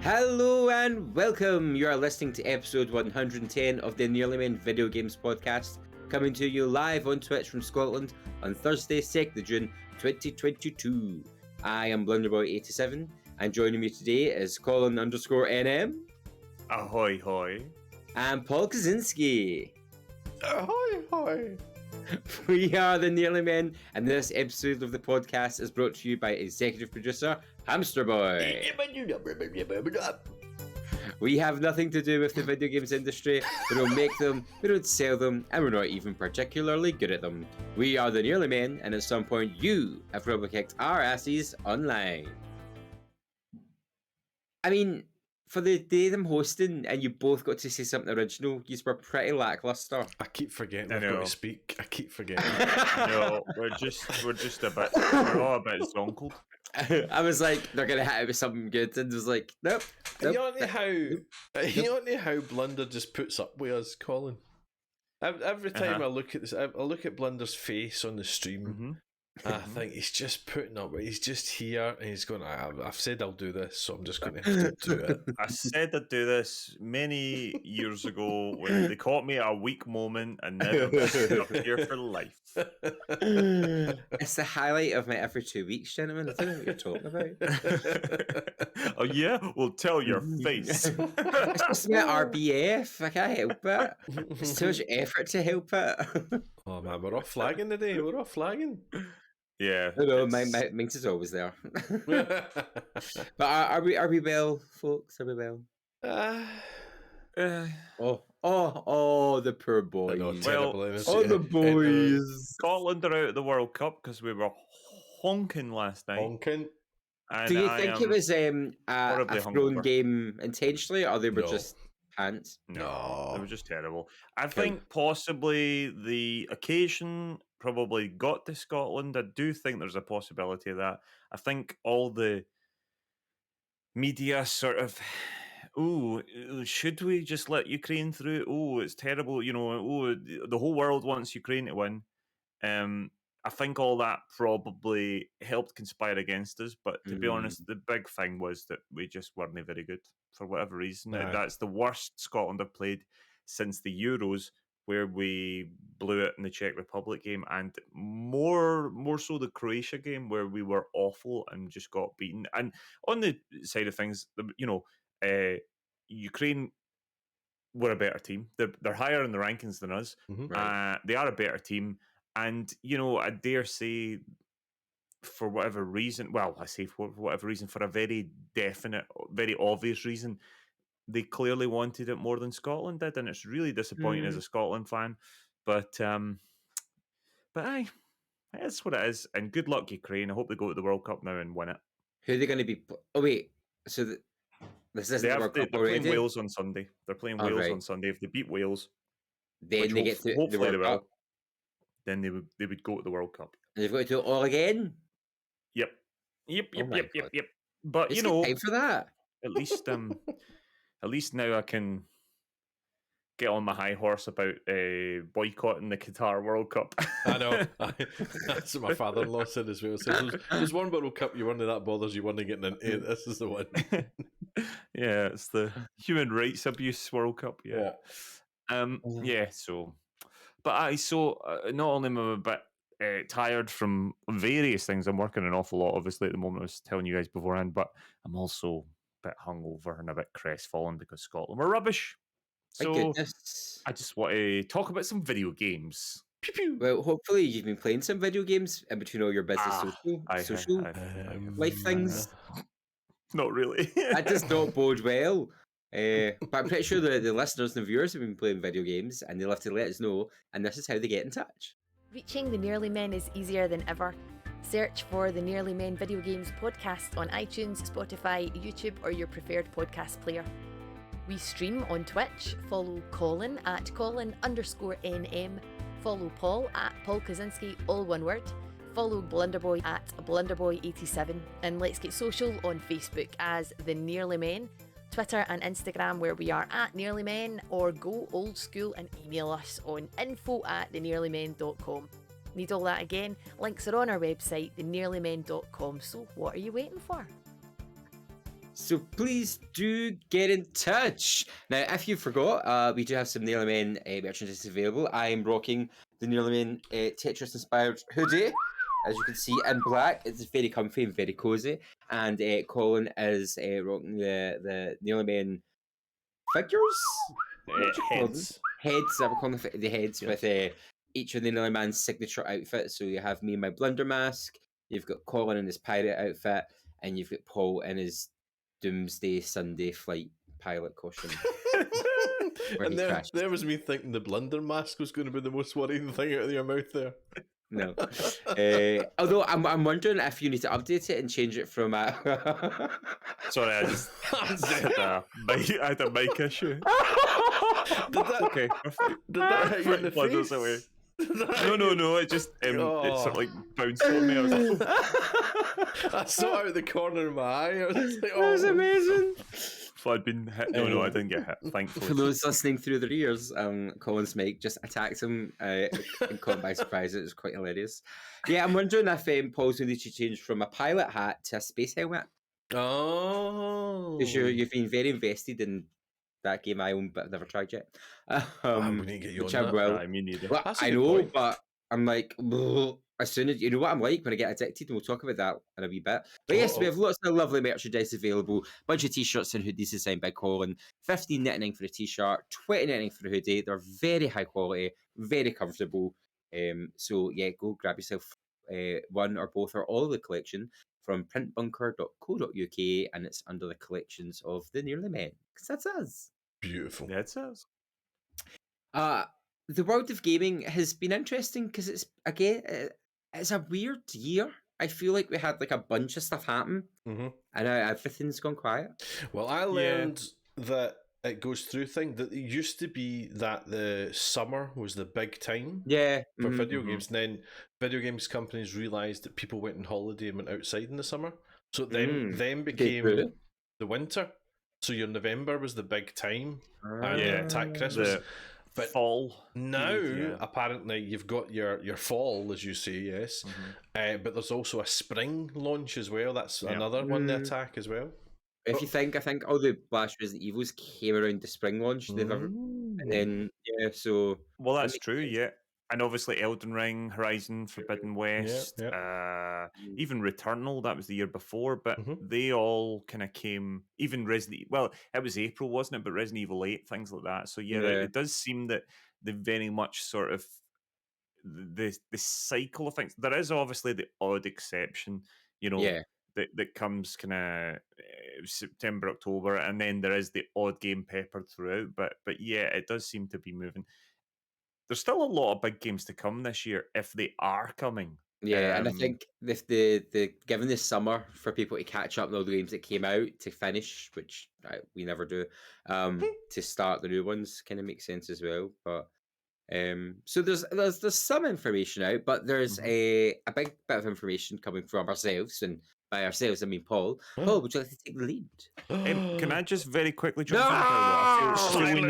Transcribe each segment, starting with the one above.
Hello and welcome. You are listening to episode 110 of the Nearly Men Video Games Podcast, coming to you live on Twitch from Scotland on Thursday, 2nd of June 2022. I am Blunderboy87, and joining me today is Colin _NM. Ahoy hoy. And Paul Kozinski. Ahoy hoy. We are the Nearly Men, and this episode of the podcast is brought to you by executive producer Hamster Boy. We have nothing to do with the video games industry. We don't make them, we don't sell them, and we're not even particularly good at them. We are the Nearly Men, and at some point you have probably kicked our asses online. I mean, for the day I'm hosting and you both got to say something original, you were pretty lackluster. I keep forgetting I've got to speak. I keep forgetting. No, we're just we're all a bit zonkled. I was like, they're gonna hit it with something good, and was like, nope. You know how Blunder just puts up with us, Colin. Every time I look at this, I look at Blunder's face on the stream. Mm-hmm. I think he's just putting up. He's just here, and he's going. I've said I'll do this, so I'm just going to have to do it. I said I'd do this many years ago when they caught me at a weak moment, and now I'm stuck here for life. It's the highlight of my every 2 weeks, gentlemen. I don't know what you're talking about. Oh yeah, well, tell your face. It's just my RBF. I can't help it. It's too much effort to help it. Oh man, we're off flagging today. We're off flagging. Yeah, no, Minx is always there. But are we well, folks? Are we well? Oh, the poor boys. The boys. Scotland are out of the World Cup because we were honking last night. Honking. And do you think it was a thrown game intentionally, or they were just pants? No, it was just terrible. I think possibly the occasion probably got to Scotland. I do think there's a possibility of that. I think all the media sort of, should we just let Ukraine through? Oh, it's terrible. You know, the whole world wants Ukraine to win. I think all that probably helped conspire against us. But to be honest, the big thing was that we just weren't very good for whatever reason. No. That's the worst Scotland have played since the Euros, where we blew it in the Czech Republic game, and more so the Croatia game, where we were awful and just got beaten. And on the side of things, Ukraine were a better team. They're higher in the rankings than us. Right. They are a better team. And, I dare say, for whatever reason, for a very definite, very obvious reason, they clearly wanted it more than Scotland did, and it's really disappointing as a Scotland fan. But aye, it's what it is. And good luck, Ukraine. I hope they go to the World Cup now and win it. Who are they going to be? Oh wait, so this isn't the World Cup they're already? playing Wales on Sunday. They're playing Wales on Sunday. If they beat Wales, then they get to the World Cup. Then they would go to the World Cup. And they've got to do it all again. Yep. But it's time for that. At least now I can get on my high horse about boycotting the Qatar World Cup. I know. That's what my father-in-law said as well. So there's one World Cup you weren't that bothers you weren't getting into. This is the one. Yeah, it's the Human Rights Abuse World Cup. Yeah. So. But not only am I a bit tired from various things, I'm working an awful lot, obviously, at the moment. I was telling you guys beforehand, but I'm also a bit hungover and a bit crestfallen because Scotland were rubbish. So I just want to talk about some video games. Pew pew. Well, hopefully you've been playing some video games in between all your busy social life things. Not really. That does not bode well. But I'm pretty sure the listeners and viewers have been playing video games, and they'll have to let us know, and this is how they get in touch. Reaching the Nearly Men is easier than ever. Search for the Nearly Men Video Games Podcast on iTunes, Spotify, YouTube, or your preferred podcast player. We stream on Twitch. Follow Colin at Colin_NM. Follow Paul at Paul Kozinski, all one word. Follow Blunderboy at Blunderboy87. And let's get social on Facebook as The Nearly Men, Twitter and Instagram where we are at Nearly Men, or go old school and email us on info@thenearlymen.com. Need all that again? Links are on our website, thenearlymen.com. So what are you waiting for? So please do get in touch. Now, if you forgot, we do have some Nearly Men merchandise available. I am rocking the Nearly Men Tetris-inspired hoodie. As you can see, in black. It's very comfy and very cozy. And Colin is rocking the Nearly Men figures? Heads. Heads, I will call them the heads, with each of the Nearly Man's signature outfits. So you have me in my Blunder mask, you've got Colin in his pirate outfit, and you've got Paul in his Doomsday Sunday flight pilot costume. And there was me thinking the Blunder mask was going to be the most worrying thing out of your mouth there. No. Although I'm wondering if you need to update it and change it from Sorry, I just had a mic issue. Did that hit you in the face? Away. No. It just it sort of like bounced on me. I was like, I saw it out the corner of my eye. I was like, That was amazing. if I'd been hit. No, I didn't get hit. Thankfully. For those listening through their ears, Colin's mic just attacked him and caught him by surprise. It was quite hilarious. Yeah, I'm wondering if Paul's going to change from a pilot hat to a space helmet. Oh, Because you've been very invested in that game I own, but I've never tried yet. we need to get you on that. Well, me neither. well, That's a I good know, point. but I'm like, as soon as you know what I'm like when I get addicted, and we'll talk about that in a wee bit. But yes, we have lots of lovely merchandise available. Bunch of t-shirts and hoodies designed by Colin. $15.99 for a t-shirt, $20.99 for a hoodie. They're very high quality, very comfortable. So yeah, go grab yourself one or both or all of the collection from printbunker.co.uk, and it's under the collections of the Nearly Men, because that's us. Beautiful. That's us. The world of gaming has been interesting because it's it's a weird year. I feel like we had like a bunch of stuff happen, and now everything's gone quiet. Well, I learned that it goes through thing that it used to be that the summer was the big time for video games, and then video games companies realised that people went on holiday and went outside in the summer, so then became the winter. So your November was the big time, and attack Christmas. But fall now, apparently, you've got your fall, as you say, yes. But there's also a spring launch as well. That's another one to attack as well. If you think, I think all the last Resident Evils came around the spring launch. They've ever, and then so. Well, that's true. Yeah, and obviously Elden Ring, Horizon Forbidden West, even Returnal. That was the year before, but they all kind of came. Even Resident. Well, it was April, wasn't it? But Resident Evil 8, things like that. So it does seem that they very much sort of the cycle of things. There is obviously the odd exception, that comes kind of September, October, and then there is the odd game peppered throughout. But yeah, it does seem to be moving. There's still a lot of big games to come this year, if they are coming. Yeah, and I think if the given this summer for people to catch up on all the games that came out to finish, which we never do, to start the new ones kind of makes sense as well. But so there's some information out, but there's a big bit of information coming from ourselves, and by ourselves I mean Paul. Paul, would you like to take the lead? Can I just very quickly jump in? I feel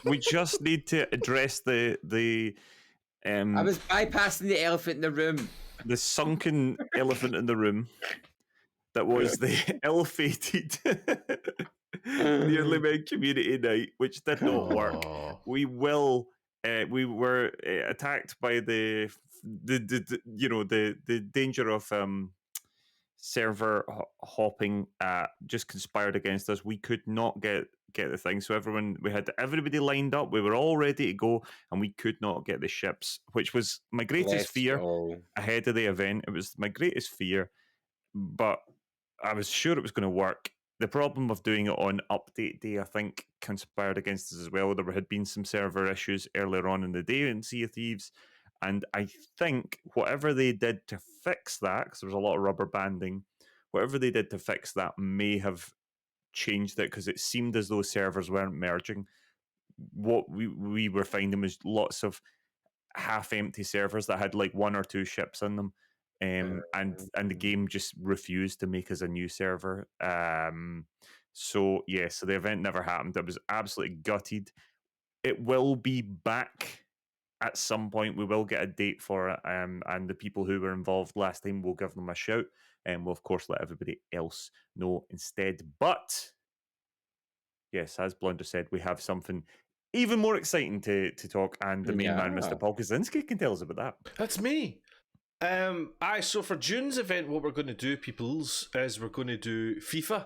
we just need to address the I was bypassing the elephant in the room. The sunken elephant in the room that was the ill-fated Nearly Men community night, which did not work. We were attacked by the danger of server hopping just conspired against us. We could not get the thing, so we had everybody lined up. We were all ready to go, and we could not get the ships, which was my greatest fear ahead of the event. It was my greatest fear, but I was sure it was going to work. The problem of doing it on update day, I think, conspired against us as well. There had been some server issues earlier on in the day in Sea of Thieves, and I think whatever they did to fix that, because there was a lot of rubber banding, whatever they did to fix that may have changed it, because it seemed as though servers weren't merging. What we were finding was lots of half-empty servers that had like one or two ships in them, and the game just refused to make us a new server. So the event never happened. I was absolutely gutted. It will be back at some point. We will get a date for it, and the people who were involved last time will give them a shout. and we'll of course let everybody else know instead. But yes, as Blunder said, we have something even more exciting to talk, and the main man, Mr. Paul Kozinski, can tell us about that. That's me. So for June's event, what we're going to do, peoples, is we're going to do FIFA.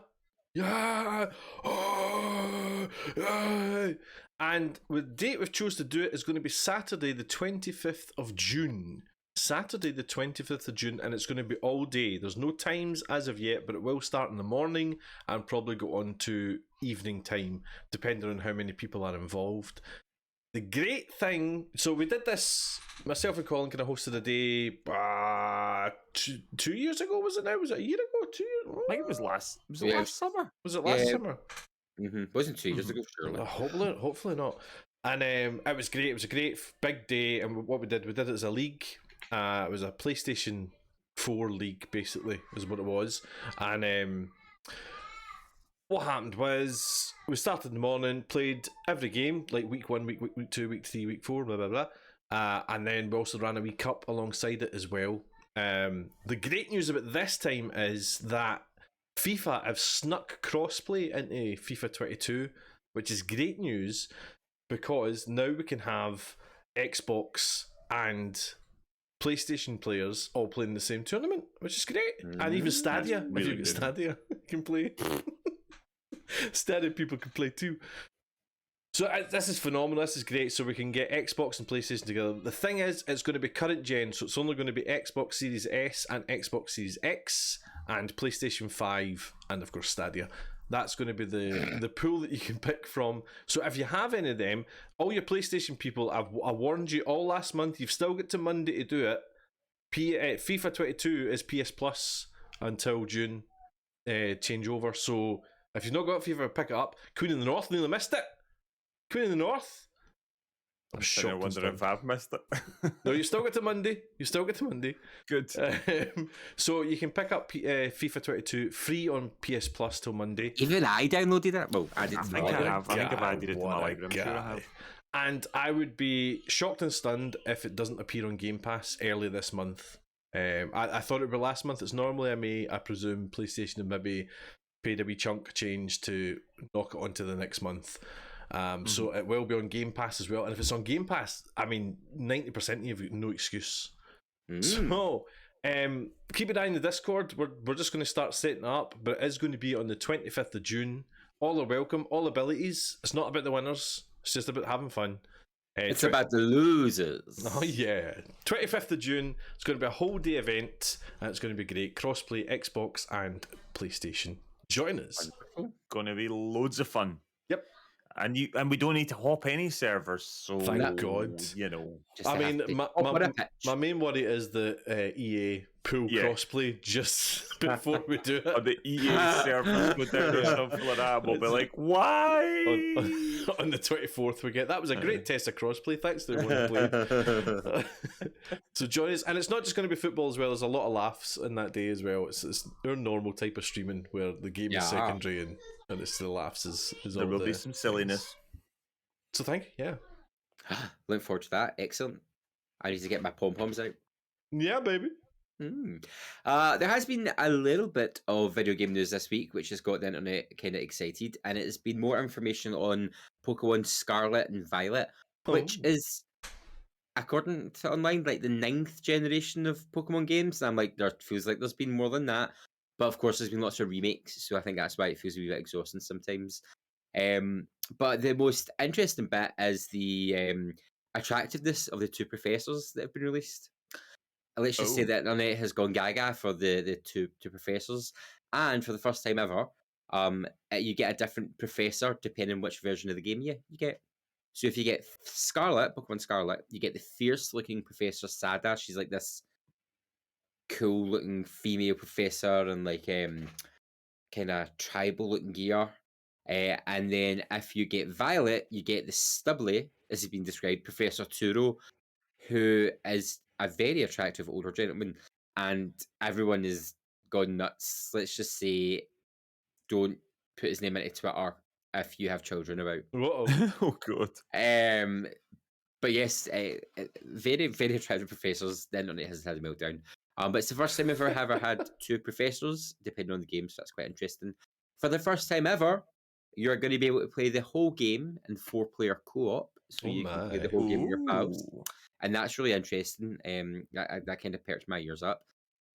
Yeah! Oh, yeah! And the date we've chose to do it is going to be Saturday, the 25th of June. Saturday, the 25th of June, and it's going to be all day. There's no times as of yet, but it will start in the morning and probably go on to evening time, depending on how many people are involved. The great thing, so we did this, myself and Colin kind of hosted a day 2 years ago, was it now? Was it a year ago? 2 years? I think it was last summer. Was it last summer? Wasn't 2 years ago, surely. Hopefully not. And it was great. It was a great big day, and what we did it as a league. It was a PlayStation 4 league, basically, is what it was. And what happened was we started in the morning, played every game, like week 1, week 2, week 3, week 4, blah, blah, blah. And then we also ran a wee cup alongside it as well. The great news about this time is that FIFA have snuck crossplay into FIFA 22, which is great news because now we can have Xbox and PlayStation players all playing the same tournament, which is great. And even Stadia, if you've got Stadia, can play. Stadia people can play too. So this is phenomenal. This is great. So we can get Xbox and PlayStation together. The thing is, it's going to be current gen, so it's only going to be Xbox Series S and Xbox Series X and PlayStation 5 and of course Stadia. That's going to be the pool that you can pick from. So if you have any of them, all your PlayStation people, I warned you all last month, you've still got to Monday to do it. FIFA 22 is PS Plus until June changeover. So if you've not got FIFA, pick it up. Queen of the North nearly missed it. Queen of the North. I'm sure. I wonder if I've missed it. No, you still get to Monday. Good. So you can pick up FIFA 22 free on PS Plus till Monday. Even I downloaded it. Well, I didn't. I think I have. I think I've added it to my library. I'm sure I have. And I would be shocked and stunned if it doesn't appear on Game Pass early this month. I thought it would be last month. It's normally I presume PlayStation have maybe paid a wee chunk change to knock it onto the next month. So it will be on Game Pass as well. And if it's on Game Pass, I mean, 90% of you have no excuse. So keep an eye on the Discord. We're just going to start setting up, but it is going to be on the 25th of June. All are welcome, all abilities. It's not about the winners. It's just about having fun. It's about the losers. Oh yeah, 25th of June. It's going to be a whole day event, and it's going to be great. Crossplay, Xbox and PlayStation. Join us. Going to be loads of fun. Yep. And we don't need to hop any servers, so thank God. You know, I mean, my main worry is the EA pull crossplay just before we do it. Or the EA servers go down or something like that. We'll be like, why? On the 24th, we get that was a great test of crossplay. Thanks to everyone who played. So join us, and it's not just going to be football as well. There's a lot of laughs in that day as well. It's our normal type of streaming where the game is secondary and it's the laughs is there will be some silliness. So thank you. Yeah. Looking forward to that. Excellent. I need to get my pom-poms out. Yeah, baby. There has been a little bit of video game news this week, which has got the internet kind of excited, and it has been more information on Pokemon Scarlet and Violet, which is, according to online, like the 9th generation of Pokemon games. And I'm like, there feels like there's been more than that. But of course, there's been lots of remakes, so I think that's why it feels a wee bit exhausting sometimes. But the most interesting bit is the attractiveness of the two professors that have been released. Let's just say that the internet has gone gaga for the two professors, and for the first time ever, you get a different professor depending on which version of the game you get. So if you get Scarlet, Pokemon Scarlet, you get the fierce-looking Professor Sada. She's like this cool-looking female professor and like kind of tribal-looking gear. And then if you get Violet, you get the stubbly, as has been described, Professor Turo, who is a very attractive older gentleman, and everyone is gone nuts. Let's just say, don't put his name into Twitter if you have children about. Oh god. But yes, very, very attractive professors. The internet has had a meltdown. But it's the first time I've ever had 2 professors, depending on the game, so that's quite interesting. For the first time ever, you're going to be able to play the whole game in 4-player co-op, so you can play the whole game with your pals, and that's really interesting. That kind of perked my ears up.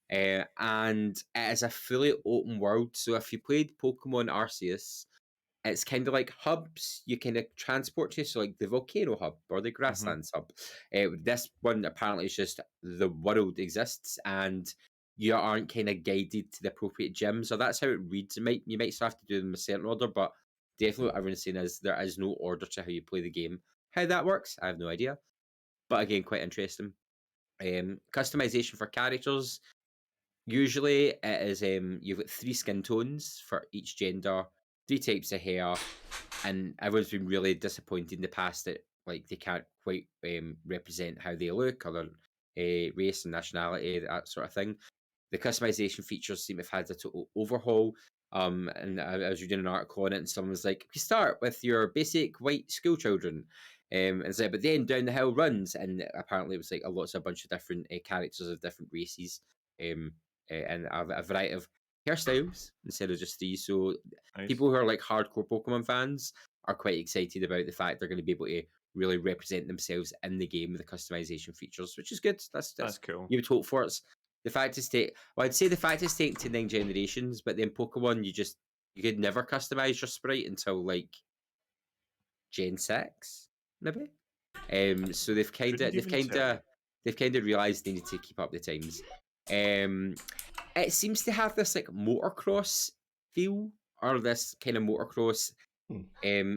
And it is a fully open world, so if you played Pokemon Arceus, it's kind of like hubs you kind of transport to, so like the volcano hub or the grasslands hub. This one apparently is just the world exists and you aren't kind of guided to the appropriate gyms, so that's how it reads. You might still have to do them in a certain order, but definitely what everyone's saying is there is no order to how you play the game. How that works, I have no idea, but again, quite interesting. Customization for characters. Usually it is you've got 3 skin tones for each gender, 3 types of hair, and everyone's been really disappointed in the past that like they can't quite represent how they look or their race and nationality, that sort of thing. The customization features seem to have had a total overhaul. And I was reading an article on it, and someone was like, "We start with your basic white school children." And it's like, but then down the hill runs, and apparently it was like a bunch of different characters of different races. And a variety of hairstyles instead of just 3. So people who are like hardcore Pokemon fans are quite excited about the fact they're going to be able to really represent themselves in the game with the customization features, which is good. That's cool. You would hope for it. The fact is I'd say the fact is taken to 9 generations, but then Pokemon you could never customize your sprite until like Gen 6, maybe. So they've kind of realized they need to keep up the times. It seems to have this like motocross feel, or this kind of motocross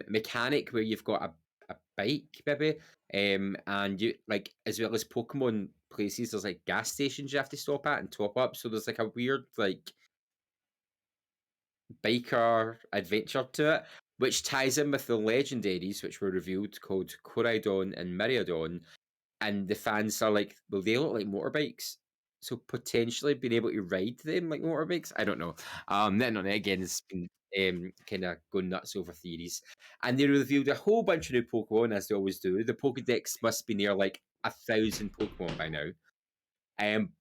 mechanic where you've got a bike, maybe, and you like, as well as Pokemon places, there's like gas stations you have to stop at and top up. So there's like a weird like biker adventure to it, which ties in with the legendaries which were revealed, called Koraidon and Miraidon, and the fans are like, well, they look like motorbikes, so potentially being able to ride them like motorbikes, I don't know. Then on it again, it's been kind of going nuts over theories, and they revealed a whole bunch of new Pokemon, as they always do. The Pokedex must be near like 1,000 Pokemon by now.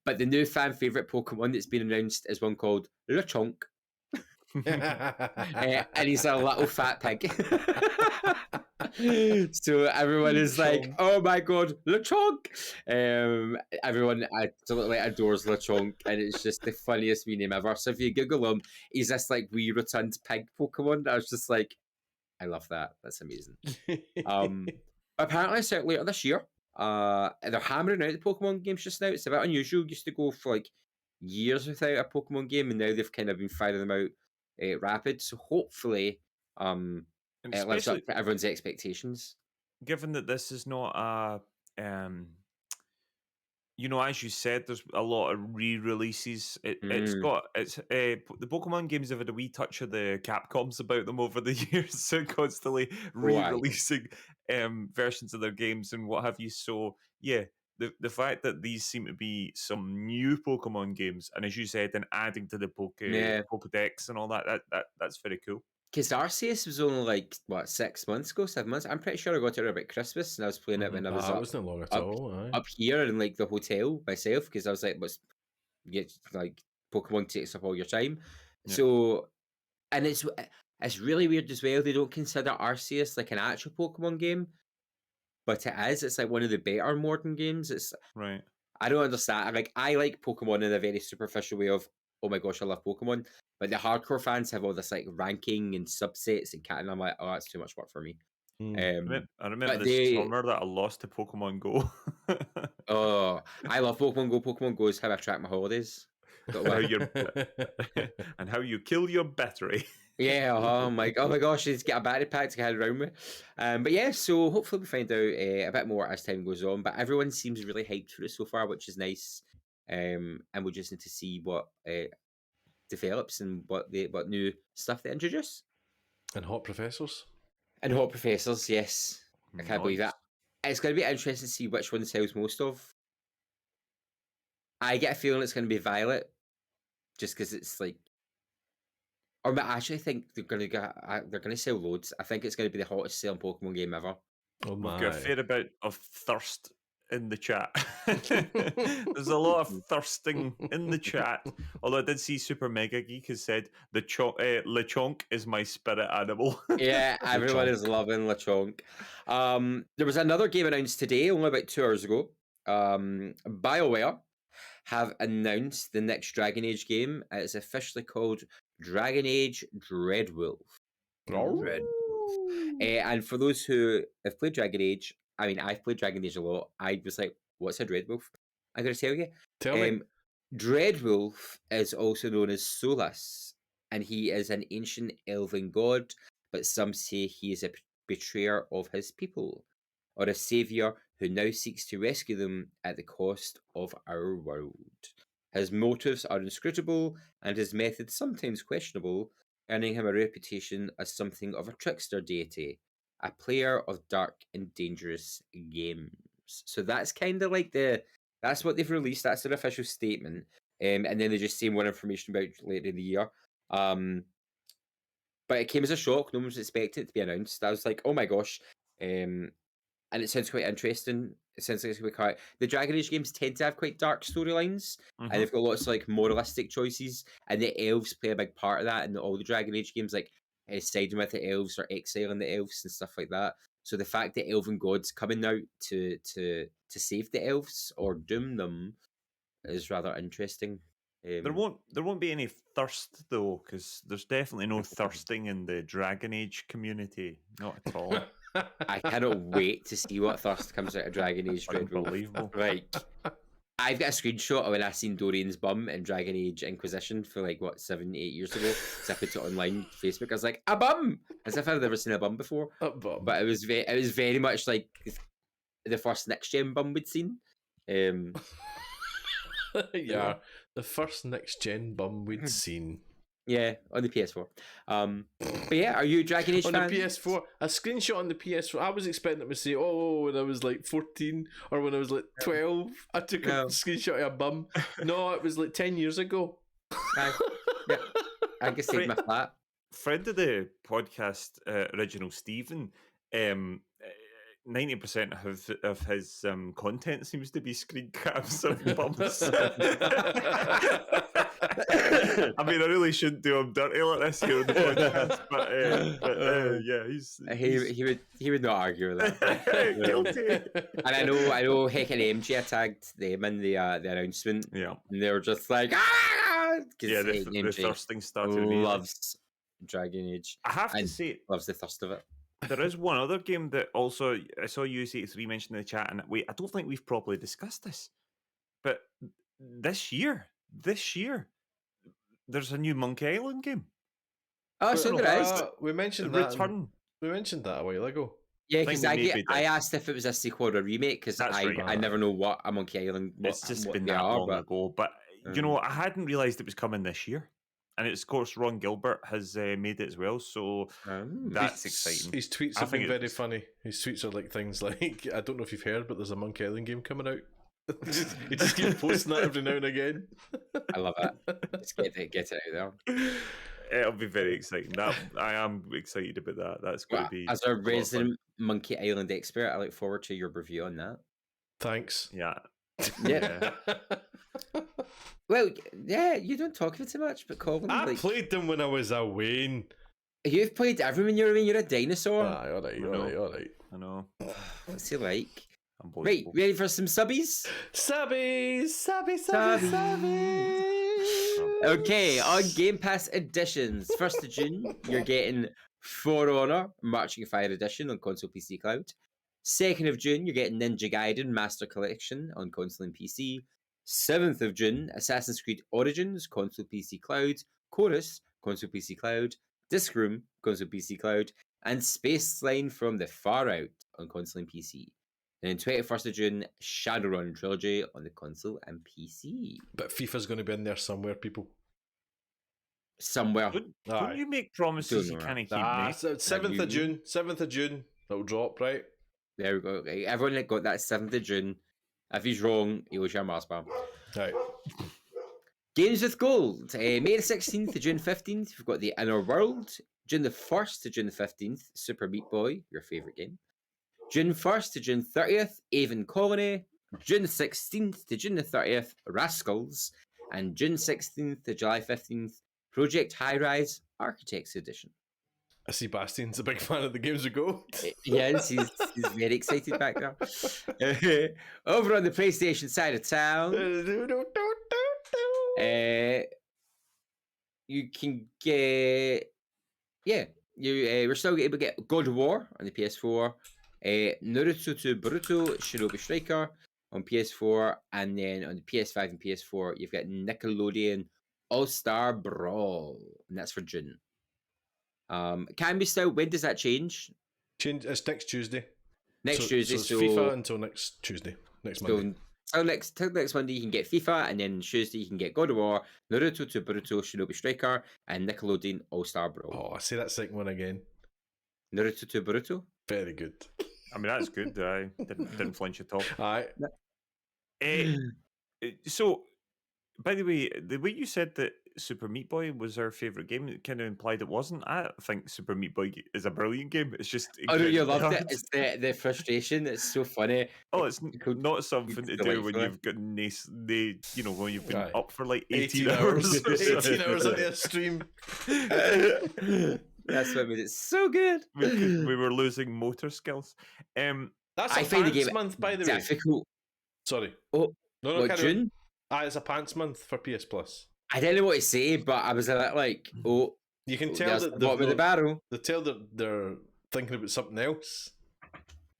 But the new fan favorite Pokemon that's been announced is one called Lechonk. And he's a little fat pig. So everyone is like, "Oh my god, Lechonk!" Everyone absolutely adores Lechonk, and it's just the funniest wee name ever. So if you Google him, he's this like wee rotund pig Pokemon. I was just like, I love that. That's amazing. Apparently, it's out later this year. They're hammering out the Pokemon games just now. It's a bit unusual. Used to go for like years without a Pokemon game, and now they've kind of been firing them out rapid. So hopefully, it lives up to everyone's expectations. Given that this is not a, as you said, there's a lot of re-releases. The Pokemon games have had a wee touch of the Capcoms about them over the years, so constantly re-releasing versions of their games and what have you. So yeah, the fact that these seem to be some new Pokemon games, and as you said, then adding to the Pokedex and all that's very cool. Because Arceus was only like, what, 6 months ago, 7 months? I'm pretty sure I got it about Christmas, and I was playing it when I was wasn't long at all. Up here in like the hotel myself, because I was like, like Pokemon takes up all your time. Yeah. So, and it's really weird as well. They don't consider Arceus like an actual Pokemon game, but it is. It's like one of the better modern games. It's right. I don't understand. Like, I like Pokemon in a very superficial way of, oh my gosh, I love Pokemon. But the hardcore fans have all this like ranking and subsets and I'm like, oh, that's too much work for me. I remember this summer that I lost to Pokemon Go. Oh, I love Pokemon Go. Pokemon Go is how I track my holidays. And how you kill your battery. Yeah, oh my gosh, just get a battery pack to carry around with. But yeah, so hopefully we find out a bit more as time goes on. But everyone seems really hyped for it so far, which is nice. And we'll just need to see what develops and what new stuff they introduce. And hot professors. Yes. I can't believe that. It's going to be interesting to see which one sells most of. I get a feeling it's going to be Violet, just because it's like, or I actually think they're going to sell loads. I think it's going to be the hottest selling Pokemon game ever. Oh my! We've got a fair amount of thirst in the chat. There's a lot of thirsting in the chat. Although I did see Super Mega Geek has said Lechonk is my spirit animal. Yeah, everyone is loving Lechonk. There was another game announced today, only about 2 hours ago. BioWare have announced the next Dragon Age game. It's officially called Dragon Age Dreadwolf. And for those who have played Dragon Age, I mean, I've played Dragon Age a lot. I was like, what's a Dreadwolf? I'm going to tell you. Tell me. Dreadwolf is also known as Solus, and he is an ancient elven god, but some say he is a betrayer of his people, or a saviour who now seeks to rescue them at the cost of our world. His motives are inscrutable, and his methods sometimes questionable, earning him a reputation as something of a trickster deity, a player of dark and dangerous games. So that's kind of like that's what they've released. That's their official statement. And then they just say more information about it later in the year. But it came as a shock. No one was expecting it to be announced. I was like, oh my gosh. And it sounds quite interesting. It sounds like it's going to be quite... The Dragon Age games tend to have quite dark storylines, and they've got lots of like moralistic choices, and the elves play a big part of that in all the Dragon Age games, like siding with the elves or exiling the elves and stuff like that. So the fact that elven gods coming out to save the elves or doom them is rather interesting. There won't be any thirst though, because there's definitely no thirsting in the Dragon Age community, not at all. I cannot wait to see what thirst comes out of Dragon Age Dreadwolf. Unbelievable. Like, I've got a screenshot of when I seen Dorian's bum in Dragon Age Inquisition for like, 7-8 years ago. So I put it online Facebook. I was like, a bum! As if I'd never seen a bum before. A bum. But it was very much like the first next-gen bum we'd seen. Yeah, the first next-gen bum we'd seen. Yeah, on the PS4. But yeah, are you a Dragon Age on fan? The PS4, a screenshot on the PS4. I was expecting them to say, "Oh, when I was like 14 or when I was like 12, I took a screenshot of a bum." No, it was like 10 years ago. Yeah, I guess saved my flat. Friend of the podcast, original Stephen, 90% of his content seems to be screen caps of bums. I mean, I really shouldn't do him dirty like this here on the podcast, but yeah, he would not argue with that. Guilty. And I know Heck and MG tagged them in the announcement. Yeah, and they were just like, yeah, the thirsting started. Loves Dragon Age. I have to say, loves the thirst of it. There is one other game that also I saw US83 mentioned in the chat, and I don't think we've properly discussed this, but this year, there's a new Monkey Island game. Oh, so there is. We mentioned the that. Return. We mentioned that a while ago. Yeah, because I asked if it was a sequel or a remake, because I never know what a Monkey Island. It's just been that long ago, but you know, I hadn't realised it was coming this year. And it's, of course, Ron Gilbert has made it as well, so that's exciting. His tweets have been very funny. His tweets are like things like, I don't know if you've heard, but there's a Monkey Island game coming out. He just keeps posting that every now and again. I love that. Just get it out there. It'll be very exciting. I am excited about that. That's going to be... As a resident Monkey Island expert, I look forward to your review on that. Thanks. Yeah. Yeah. Well, yeah, you don't talk of it too much, but Colin... I played them when I was a Wayne. You've played everyone when you're a Wayne. You're a dinosaur. All right. I know. What's he like? Right, ready for some subbies? Subbies! Okay, on Game Pass Editions, 1st of June, you're getting For Honor Marching Fire Edition on console, PC, cloud. 2nd of June, you're getting Ninja Gaiden Master Collection on console and PC. 7th of June, Assassin's Creed Origins, console, PC, cloud. Chorus, console, PC, cloud. Disc Room, console, PC, cloud. And Space Line from the Far Out on console and PC. And then 21st of June, Shadowrun Trilogy on the console and PC. But FIFA's going to be in there somewhere, people. Somewhere. Don't you make promises you can't keep, mate? 7th of June. 7th of June. That'll drop, right? There we go. Okay. Everyone that got that 7th of June. If he's wrong, he'll share Mars Bar. Right. Games with Gold. May the 16th to June 15th, we've got The Inner World. June the 1st to June the 15th, Super Meat Boy, your favourite game. June 1st to June 30th, Avon Colony. June 16th to June the 30th, Rascals, and June 16th to July 15th, Project High Rise Architects Edition. I see Bastian's a big fan of the games we go. Yes, he's very excited back there. Over on the PlayStation side of town, you can get, we're still able to get God of War on the PS4, Naruto to Boruto Shinobi Striker on PS4, and then on the PS5 and PS4, you've got Nickelodeon All-Star Brawl, and that's for June. Can we still? When does that change? It's next Tuesday. Tuesday. So it's FIFA until next Tuesday. Next Monday. So next Monday you can get FIFA, and then Tuesday you can get God of War, Naruto to Boruto Shinobi Striker, and Nickelodeon All-Star Brawl. Oh, I say that second one again. Naruto to Boruto. Very good. I mean, that's good. I didn't flinch at all. All right. So, by the way you said that Super Meat Boy was our favourite game, it kind of implied it wasn't. I think Super Meat Boy is a brilliant game. It's just... Oh, no, you loved it. It's the frustration. It's so funny. Oh, it's not something to do when you've got when you've been up for like 18 hours. 18 hours into a stream. That's what made it so good. We were losing motor skills. That's a pants month, by the way. Difficult. Sorry. Oh, no, June? It's a pants month for PS Plus. I didn't know what to say, but I was a bit like, you can tell that the barrel. They tell that they're thinking about something else.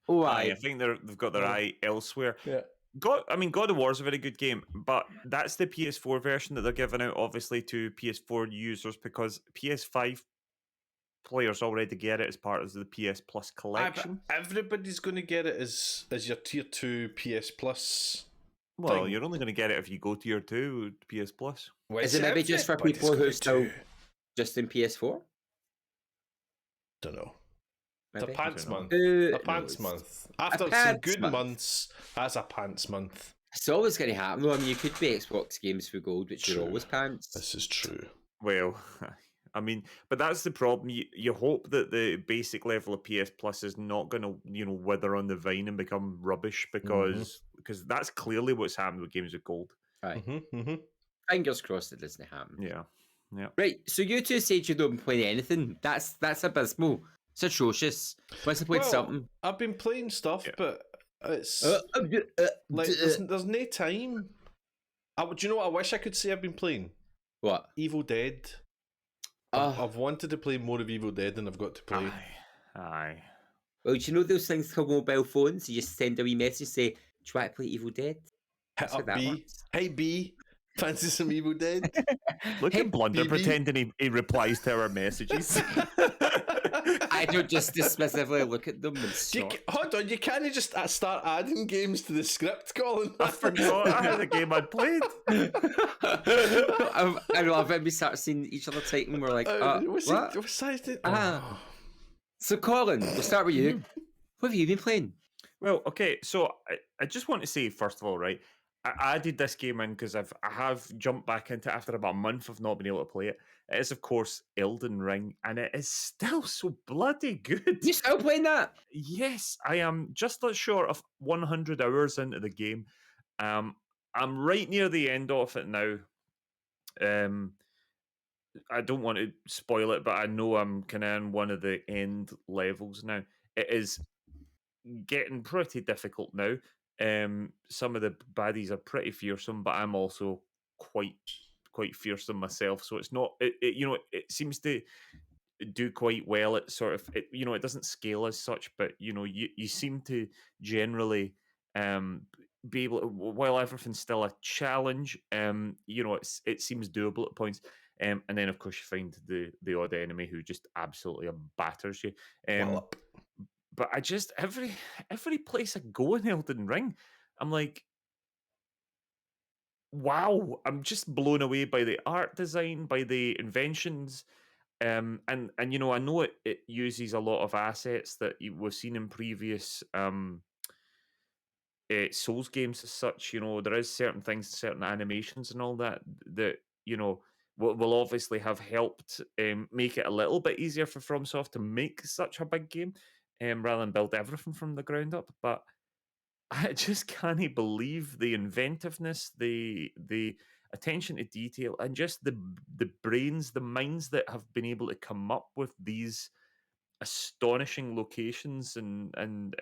Oh, I think they've got their eye elsewhere. Yeah. God of War is a very good game, but that's the PS4 version that they're giving out, obviously, to PS4 users because PS5 players already get it as part of the PS Plus collection. Everybody's going to get it as your Tier 2 PS Plus. Well, you're only going to get it if you go Tier 2 PS Plus. Well, is it maybe just for people who are still just in PS4? Don't know. Maybe? The pants month. The pants month. After some good months, that's a pants month. It's always going to happen, though. I mean, you could be Xbox games for gold, which are always pants. This is true. Well, I mean, but that's the problem. You hope that the basic level of PS Plus is not going to, wither on the vine and become rubbish because that's clearly what's happened with games with gold. Right. Fingers crossed it doesn't happen. Yeah. Right. So you two said you don't play anything. That's abysmal. It's atrocious. What's the point? Something. I've been playing stuff, but it's like there's no time. Do you know what I wish I could say I've been playing? What? Evil Dead. I've wanted to play more of Evil Dead than I've got to play. Aye. Well, do you know those things called mobile phones? You just send a wee message, say, "Do you want to play Evil Dead?" Hit up B. Hey B, fancy some Evil Dead? Look at Blunder pretending he replies to our messages. I don't just dismissively look at them and snort. Hold on, you can't just start adding games to the script, Colin. I forgot I had a game I'd played. I love it. We start seeing each other typing and we're like, what? So, Colin, we'll start with you. What have you been playing? Well, okay, so I just want to say, first of all, right, I added this game in because I have jumped back into it after about a month of not being able to play it. It is, of course, Elden Ring, and it is still so bloody good. You still playing that? Yes, I am just short of 100 hours into the game. I'm right near the end of it now. I don't want to spoil it, but I know I'm kind of in one of the end levels now. It is getting pretty difficult now. Some of the baddies are pretty fearsome, but I'm also quite fearsome myself. So it's not, it seems to do quite well. It sort of, it doesn't scale as such, but you seem to generally be able to, while everything's still a challenge, it seems doable at points. And then of course you find the odd enemy who just absolutely batters you. But I just every place I go in Elden Ring, I'm like, wow! I'm just blown away by the art design, by the inventions, and I know it uses a lot of assets that we've seen in previous Souls games as such. There is certain things, certain animations, and all that will obviously have helped make it a little bit easier for FromSoft to make such a big game. Rather than build everything from the ground up. But I just can't believe the inventiveness, the attention to detail, and just the brains, the minds that have been able to come up with these astonishing locations, and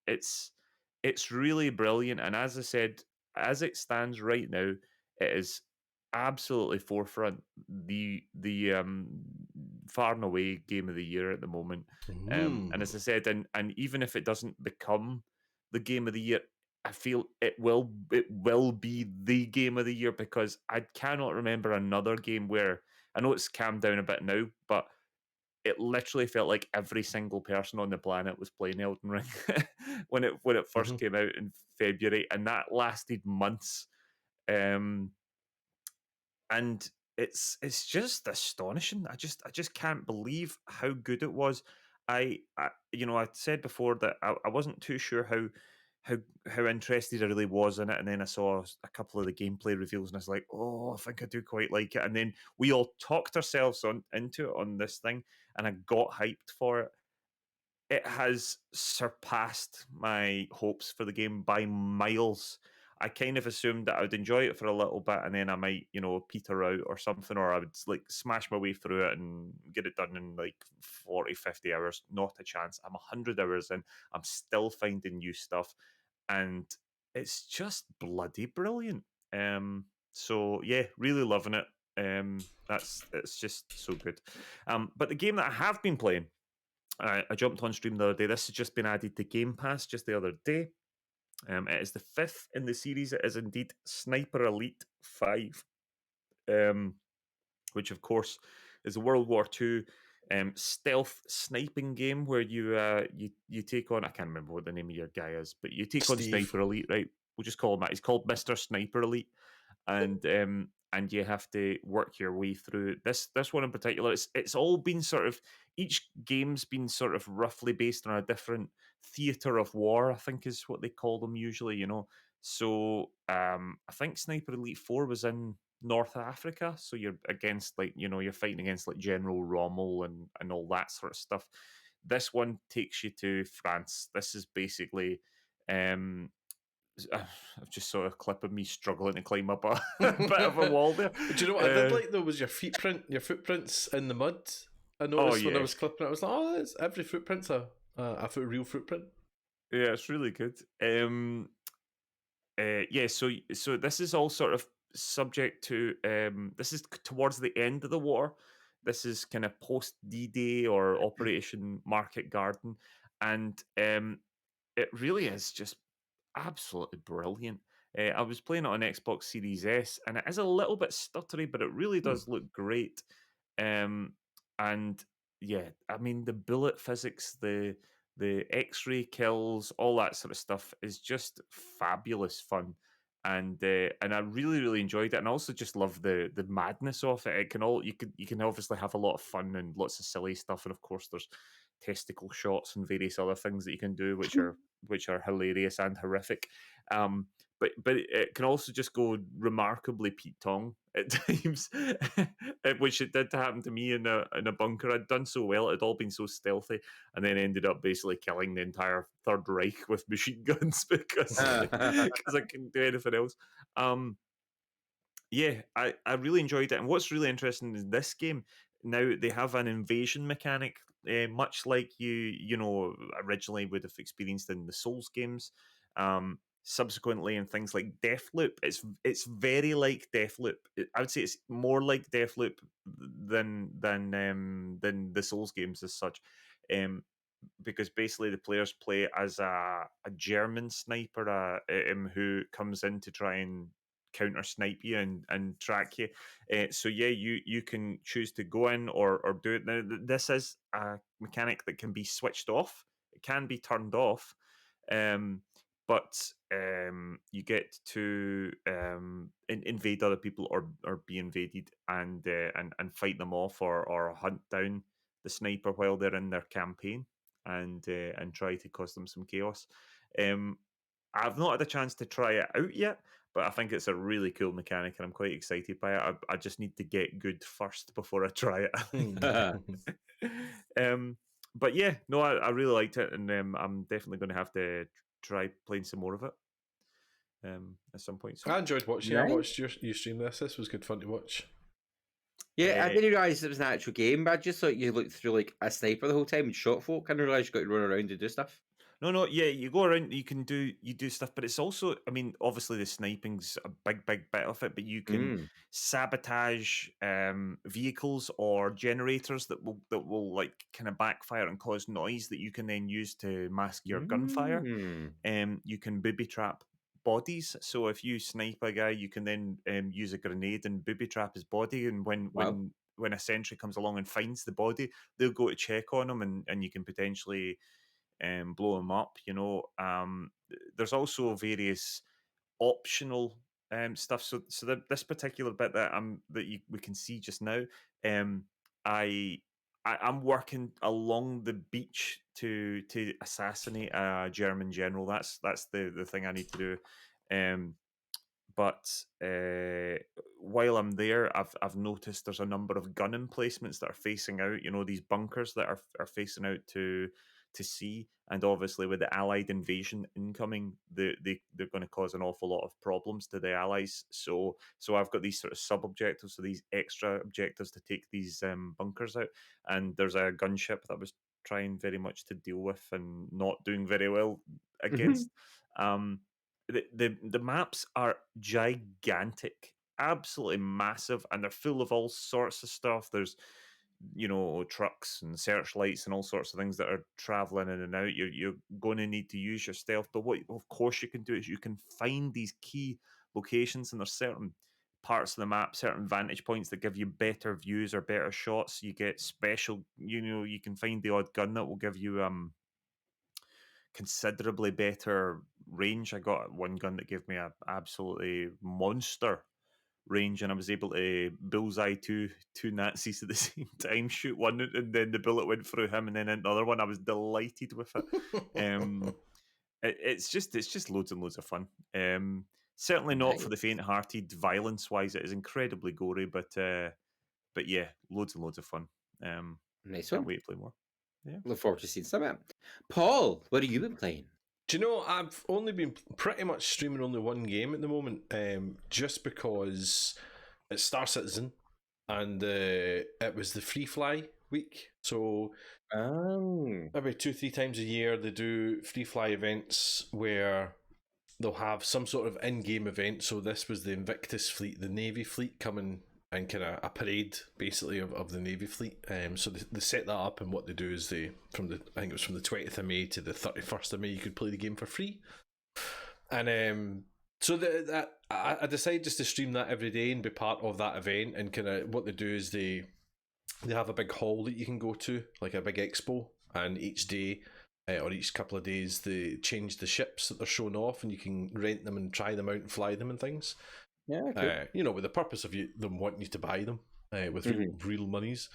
it's really brilliant. And as I said, as it stands right now, it is absolutely forefront, the far and away game of the year at the moment. And as I said, and even if it doesn't become the game of the year, I feel it will be the game of the year, because I cannot remember another game where, I know it's calmed down a bit now, but it literally felt like every single person on the planet was playing Elden Ring when it first came out in February, and that lasted months. And it's just astonishing. I just can't believe how good it was. I I said before that I wasn't too sure how interested I really was in it, and then I saw a couple of the gameplay reveals, and I was like, oh, I think I do quite like it. And then we all talked ourselves into it on this thing, and I got hyped for it. It has surpassed my hopes for the game by miles. I kind of assumed that I would enjoy it for a little bit, and then I might, peter out or something, or I would like smash my way through it and get it done in like 40, 50 hours. Not a chance. I'm 100 hours in. I'm still finding new stuff, and it's just bloody brilliant. So yeah, really loving it. It's just so good. But the game that I have been playing, I jumped on stream the other day. This has just been added to Game Pass just the other day. It is the 5th in the series. It is indeed Sniper Elite 5, which of course is a World War II stealth sniping game where you take on, I can't remember what the name of your guy is, but you take on Sniper Elite, right? We'll just call him that. He's called Mr. Sniper Elite, and you have to work your way through this one in particular. It's all been sort of, each game's been sort of roughly based on a different theater of war, I think is what they call them usually. So I think Sniper Elite 4 was in North Africa, so you're against you're fighting against like General Rommel and all that sort of stuff. This one takes you to France. This is basically I've just saw a clip of me struggling to climb up a bit of a wall there. Do you know what I did like though was your footprints in the mud. I noticed when I was clipping it, I was like, oh, every footprint's a real footprint. Yeah, it's really good. So this is all sort of subject to this is towards the end of the war. This is kind of post D-Day or Operation Market Garden, and it really is just absolutely brilliant. I was playing it on Xbox Series S, and it is a little bit stuttery, but it really does look great. And yeah, I mean the bullet physics, the X-ray kills, all that sort of stuff is just fabulous fun. And I really, really enjoyed it, and I also just love the madness of it. It can you can obviously have a lot of fun and lots of silly stuff, and of course there's testicle shots and various other things that you can do, which are hilarious and horrific. But it can also just go remarkably Pete Tong at times, which it did happen to me in a bunker. I'd done so well; it had all been so stealthy, and then ended up basically killing the entire Third Reich with machine guns because I couldn't do anything else. Yeah, I really enjoyed it. And what's really interesting is this game, now they have an invasion mechanic, much like you originally would have experienced in the Souls games. Subsequently, in things like Deathloop, it's very like Deathloop. I would say it's more like Deathloop than the Souls games as such. Because basically the players play as a German sniper who comes in to try and counter snipe you and track you. So yeah, you can choose to go in or do it. Now this is a mechanic that can be switched off. It can be turned off, but you get to invade other people or be invaded and fight them off or hunt down the sniper while they're in their campaign and try to cause them some chaos. I've not had a chance to try it out yet, but I think it's a really cool mechanic and I'm quite excited by it. I just need to get good first before I try it. But yeah, no, I really liked it, and I'm definitely going to have to try playing some more of it at some point. So I enjoyed watching. Nice. I watched you stream this. This was good fun to watch. Yeah, I didn't realise it was an actual game, but I just thought you looked through like a sniper the whole time and shot folk. I didn't realise you got to run around and do stuff. No, yeah, you go around, you do stuff, but it's also, I mean, obviously the sniping's a big bit of it, but you can sabotage vehicles or generators that will like kind of backfire and cause noise that you can then use to mask your gunfire. You can booby trap bodies, so if you snipe a guy, you can then use a grenade and booby trap his body, and when a sentry comes along and finds the body, they'll go to check on him, and you can potentially blow them up. There's also various optional stuff. So this particular bit that we can see just now, I'm working along the beach to assassinate a German general. That's the thing I need to do. But while I'm there, I've noticed there's a number of gun emplacements that are facing out. These bunkers that are facing out to sea, and obviously with the Allied invasion incoming, they're going to cause an awful lot of problems to the Allies. So I've got these sort of sub objectives, so these extra objectives to take these bunkers out. And there's a gunship that I was trying very much to deal with and not doing very well against. The maps are gigantic, absolutely massive, and they're full of all sorts of stuff. There's trucks and searchlights and all sorts of things that are traveling in and out. You're going to need to use your stealth, but what of course you can do is you can find these key locations, and there's certain parts of the map, certain vantage points that give you better views or better shots. You get special, you can find the odd gun that will give you considerably better range. I got one gun that gave me a absolutely monster range, and I was able to bullseye two Nazis at the same time, shoot one, and then the bullet went through him, and then another one. I was delighted with it. It's just loads and loads of fun. Certainly not for the faint-hearted. Violence-wise, it is incredibly gory, but yeah, loads and loads of fun. Nice one. Can't wait to play more. Yeah, look forward to seeing some of it. Paul, what have you been playing? Do you know, I've only been pretty much streaming only one game at the moment, just because it's Star Citizen, and it was the Free Fly week. So maybe 2-3 times a year they do Free Fly events where they'll have some sort of in-game event. So this was the Invictus fleet, the Navy fleet, coming and kind of a parade basically of the Navy fleet. So they set that up, and what they do is I think it was from the 20th of May to the 31st of May, you could play the game for free. And so I decided just to stream that every day and be part of that event. And kind of what they do is they have a big hall that you can go to, like a big expo, and each day or each couple of days they change the ships that they're showing off, and you can rent them and try them out and fly them and things. Yeah, cool. With the purpose of them wanting you to buy them with real monies.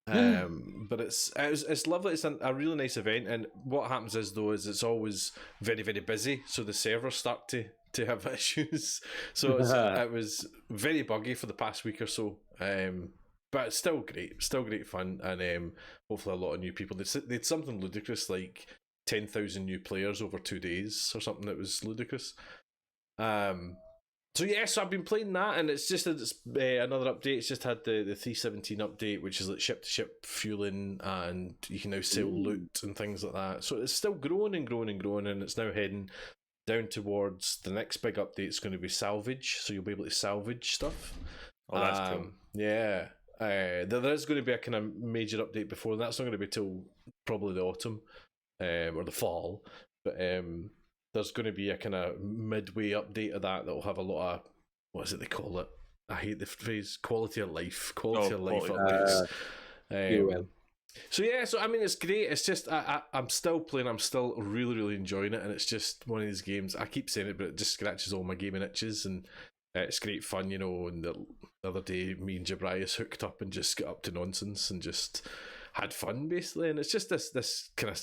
But it's lovely. It's a really nice event, and what happens is it's always very, very busy, so the servers start to have issues. So it was very buggy for the past week or so. But it's still great fun, and hopefully a lot of new people. They had something ludicrous like 10,000 new players over 2 days or something that was ludicrous. So yeah, so I've been playing that, and it's just another update. It's just had the 3.17 update, which is like ship-to-ship fueling, and you can now sell loot and things like that. So it's still growing and growing and growing, and it's now heading down towards the next big update. It's going to be salvage, so you'll be able to salvage stuff. Oh, that's cool. Yeah. There is going to be a kind of major update before, and that's not going to be till probably the autumn or the fall. But there's going to be a kind of midway update of that will have a lot of, what is it they call it? I hate the phrase, quality of life updates. So yeah, so I mean, it's great. It's just I'm still playing. I'm still really, really enjoying it, and it's just one of these games. I keep saying it, but it just scratches all my gaming itches, and it's great fun, And the other day, me and Jabrias hooked up and just got up to nonsense and just had fun, basically. And it's just this kind of,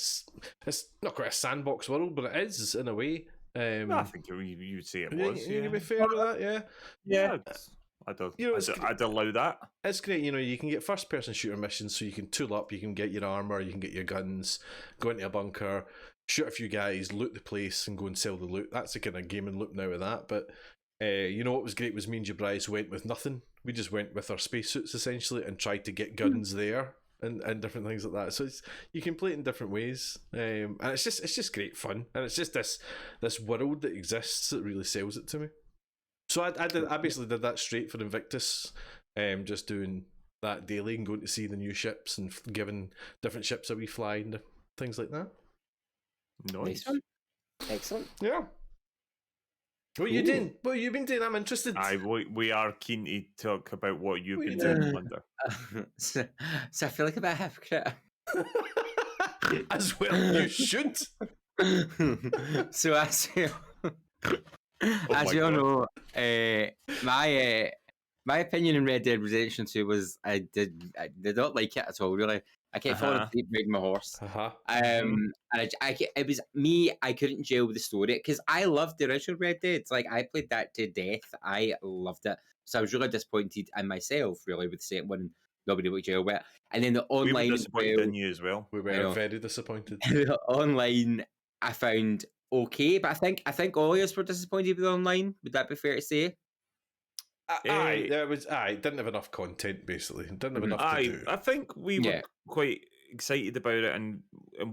it's not quite a sandbox world, but it is in a way. I think you would say it was. You can be fair with that, yeah. Yeah. I'd allow that. It's great, you can get first-person shooter missions, so you can tool up, you can get your armor, you can get your guns, go into a bunker, shoot a few guys, loot the place, and go and sell the loot. That's the kind of gaming loop now with that. But what was great was me and Jabrise went with nothing. We just went with our spacesuits essentially and tried to get guns there and different things like that. So you can play it in different ways, and it's just great fun, and it's just this world that exists that really sells it to me. So I basically did that straight for Invictus, just doing that daily and going to see the new ships and giving different ships a wee fly and things like that. Nice. Excellent. Yeah. What you doing? What have you been doing? I'm interested. We are keen to talk about what you've been doing, Blunder. So I feel like a bit of a hypocrite. As well, you should. So as you all know, my opinion in Red Dead Redemption 2 was I did not like it at all. Really, I kept falling asleep riding my horse. And it was me. I couldn't gel with the story because I loved the original Red Dead. Like I played that to death. I loved it. So I was really disappointed in myself, really, with the second one. Nobody would gel with it. And then the online, we were disappointed in you as well. We were very disappointed. The online, I found okay, but I think all of us were disappointed with the online. Would that be fair to say? It didn't have enough content, basically. It didn't have enough to do. I think we were quite excited about it and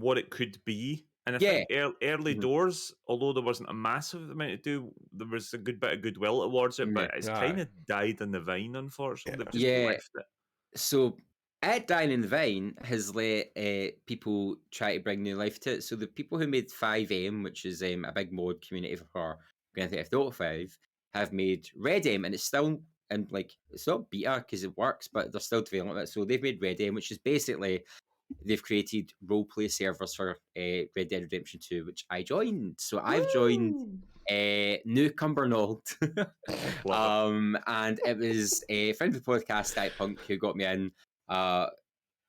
what it could be. And I think early doors, although there wasn't a massive amount to do, there was a good bit of goodwill towards it, but it's kind of died in the vine, unfortunately. They've just left it. So it dying in the vine has let people try to bring new life to it. So the people who made 5M, which is a big mod community for Grand Theft Auto 5, have made Redem, and it's still it's not beta because it works, but they're still developing it. So they've made Redem, which is basically they've created roleplay servers for Red Dead Redemption 2, which I joined. So I've joined New Cumbernauld, and it was a friend of the podcast, Diet Punk, who got me in.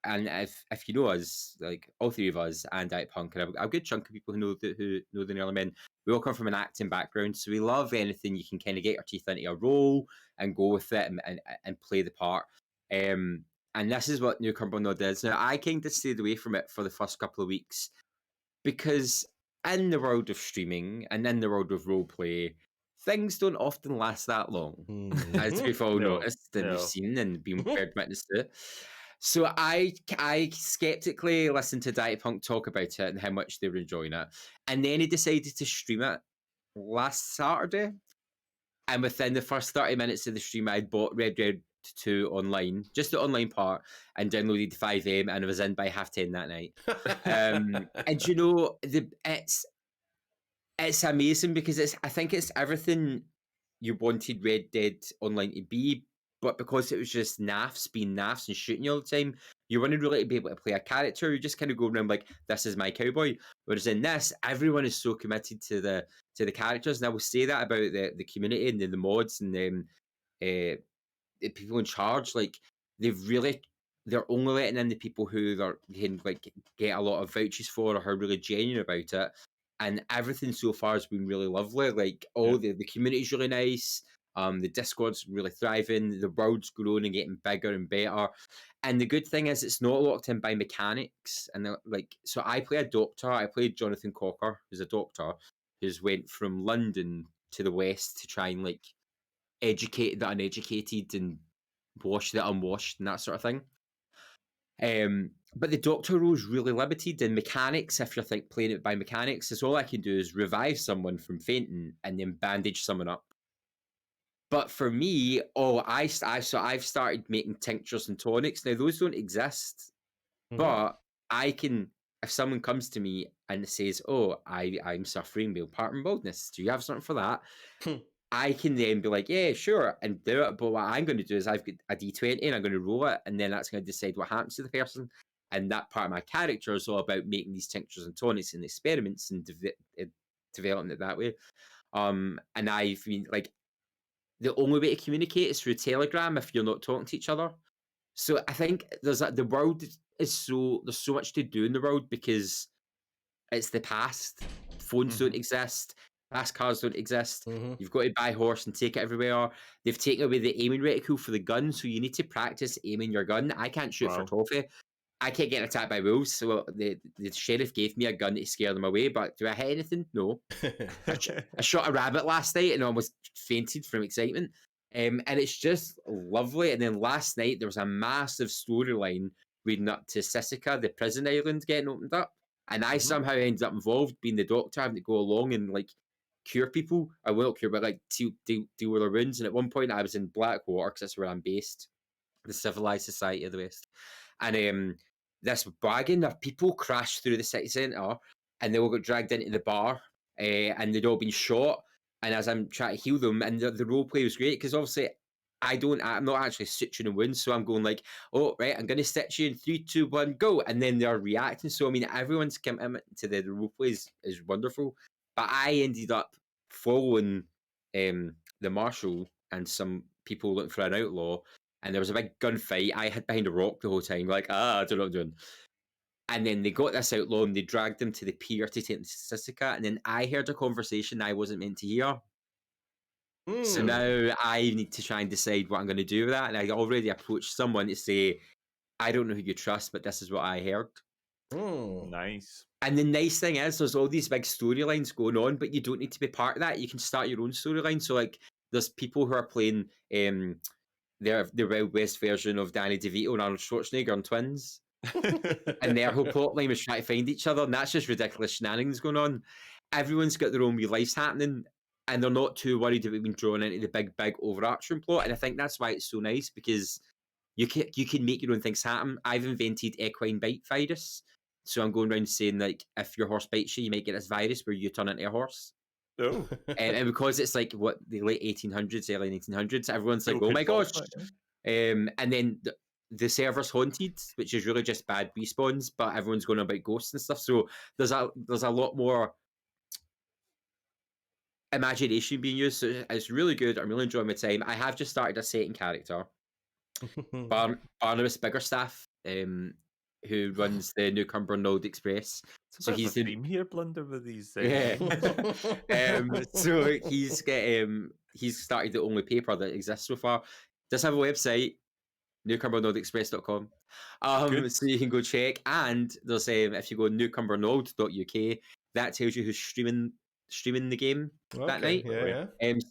And if you know us, like all three of us and Diet Punk, and a good chunk of people who know the Nearly Men, we all come from an acting background, so we love anything you can kind of get your teeth into a role and go with it and play the part. And this is what New Cumbernauld does. Now, I kind of stayed away from it for the first couple of weeks because in the world of streaming and in the world of roleplay, things don't often last that long, as we've all noticed and we've seen and been prepared witness to. So I skeptically listened to Diet Punk talk about it and how much they were enjoying it. And then he decided to stream it last Saturday. And within the first 30 minutes of the stream, I'd bought Red Dead 2 online, just the online part, and downloaded 5M, and I was in by 10:30 that night. And you know, it's amazing because I think it's everything you wanted Red Dead Online to be, but because it was just naffs being naffs and shooting you all the time, you wouldn't really be able to play a character. You just kind of go around like, this is my cowboy. Whereas in this, everyone is so committed to the characters, and I will say that about the community and the mods and the people in charge. Like they're only letting in the people who can like get a lot of vouchers for or are really genuine about it. And everything so far has been really lovely. Like the community's really nice. The Discord's really thriving. The world's growing and getting bigger and better. And the good thing is, it's not locked in by mechanics. And so I play a doctor. I played Jonathan Cocker, who's a doctor who's went from London to the West to try and like educate the uneducated and wash the unwashed and that sort of thing. But the doctor role is really limited in mechanics. If you're playing it by mechanics, is all I can do is revive someone from fainting and then bandage someone up. But for me, I've started making tinctures and tonics. Now those don't exist, but I can. If someone comes to me and says, "Oh, I'm suffering with partner baldness. Do you have something for that?" I can then be like, "Yeah, sure," and do it. But what I'm going to do is I've got a D20 and I'm going to roll it, and then that's going to decide what happens to the person. And that part of my character is all about making these tinctures and tonics and experiments and developing it that way. And I've been like, the only way to communicate is through Telegram if you're not talking to each other. So I think the world is there's so much to do in the world because it's the past. Phones don't exist. fast cars don't exist. Mm-hmm. You've got to buy a horse and take it everywhere. They've taken away the aiming reticle for the gun, so you need to practice aiming your gun. I can't shoot for trophy. I kept getting attacked by wolves, so the sheriff gave me a gun to scare them away, but do I hit anything? No. I shot a rabbit last night and almost fainted from excitement. And it's just lovely. And then last night, there was a massive storyline leading up to Sisika, the prison island, getting opened up. And I somehow ended up involved, being the doctor, having to go along and, like, cure people. I will not cure, but, like, deal with their wounds. And at one point, I was in Blackwater, because that's where I'm based, the civilized society of the West. And this wagon of people crashed through the city centre, and they all got dragged into the bar, and they'd all been shot. And as I'm trying to heal them, and the role play was great, because obviously I'm not actually suturing wounds, so I'm going like, oh, right, I'm going to stitch you in 3, 2, 1, go. And then they're reacting. So, I mean, everyone's commitment to the role play is wonderful. But I ended up following the marshal and some people looking for an outlaw, and there was a big gunfight. I hid behind a rock the whole time, like, I don't know what I'm doing. And then they got this outlaw and they dragged him to the pier to take him to Sisika. And then I heard a conversation I wasn't meant to hear. So now I need to try and decide what I'm going to do with that. And I already approached someone to say, I don't know who you trust, but this is what I heard. Nice. And the nice thing is, there's all these big storylines going on, but you don't need to be part of that. You can start your own storyline. So, like, there's people who are playing the Wild West version of Danny DeVito and Arnold Schwarzenegger on Twins. And their whole plotline was trying to find each other, and that's just ridiculous shenanigans going on. Everyone's got their own wee lives happening, and they're not too worried about being drawn into the big overarching plot. And I think that's why it's so nice, because you can make your own things happen. I've invented equine bite virus, so I'm going around saying, like, if your horse bites you, you might get this virus where you turn into a horse. Oh. And because it's like what the late 1800s, early 1900s, everyone's like, oh my gosh. And then the server's haunted, which is really just bad respawns, but everyone's going about ghosts and stuff. So there's a lot more imagination being used. So it's really good. I'm really enjoying my time. I have just started a setting character, Barnabas Biggerstaff, who runs the New Cumbernauld Express. So he's the theme here, Blunder, with these. So he's started the only paper that exists so far. Does have a website, newcumbernauld.express.com. So you can go check. And there's if you go newcumbernauld.uk, that tells you who's streaming the game that night.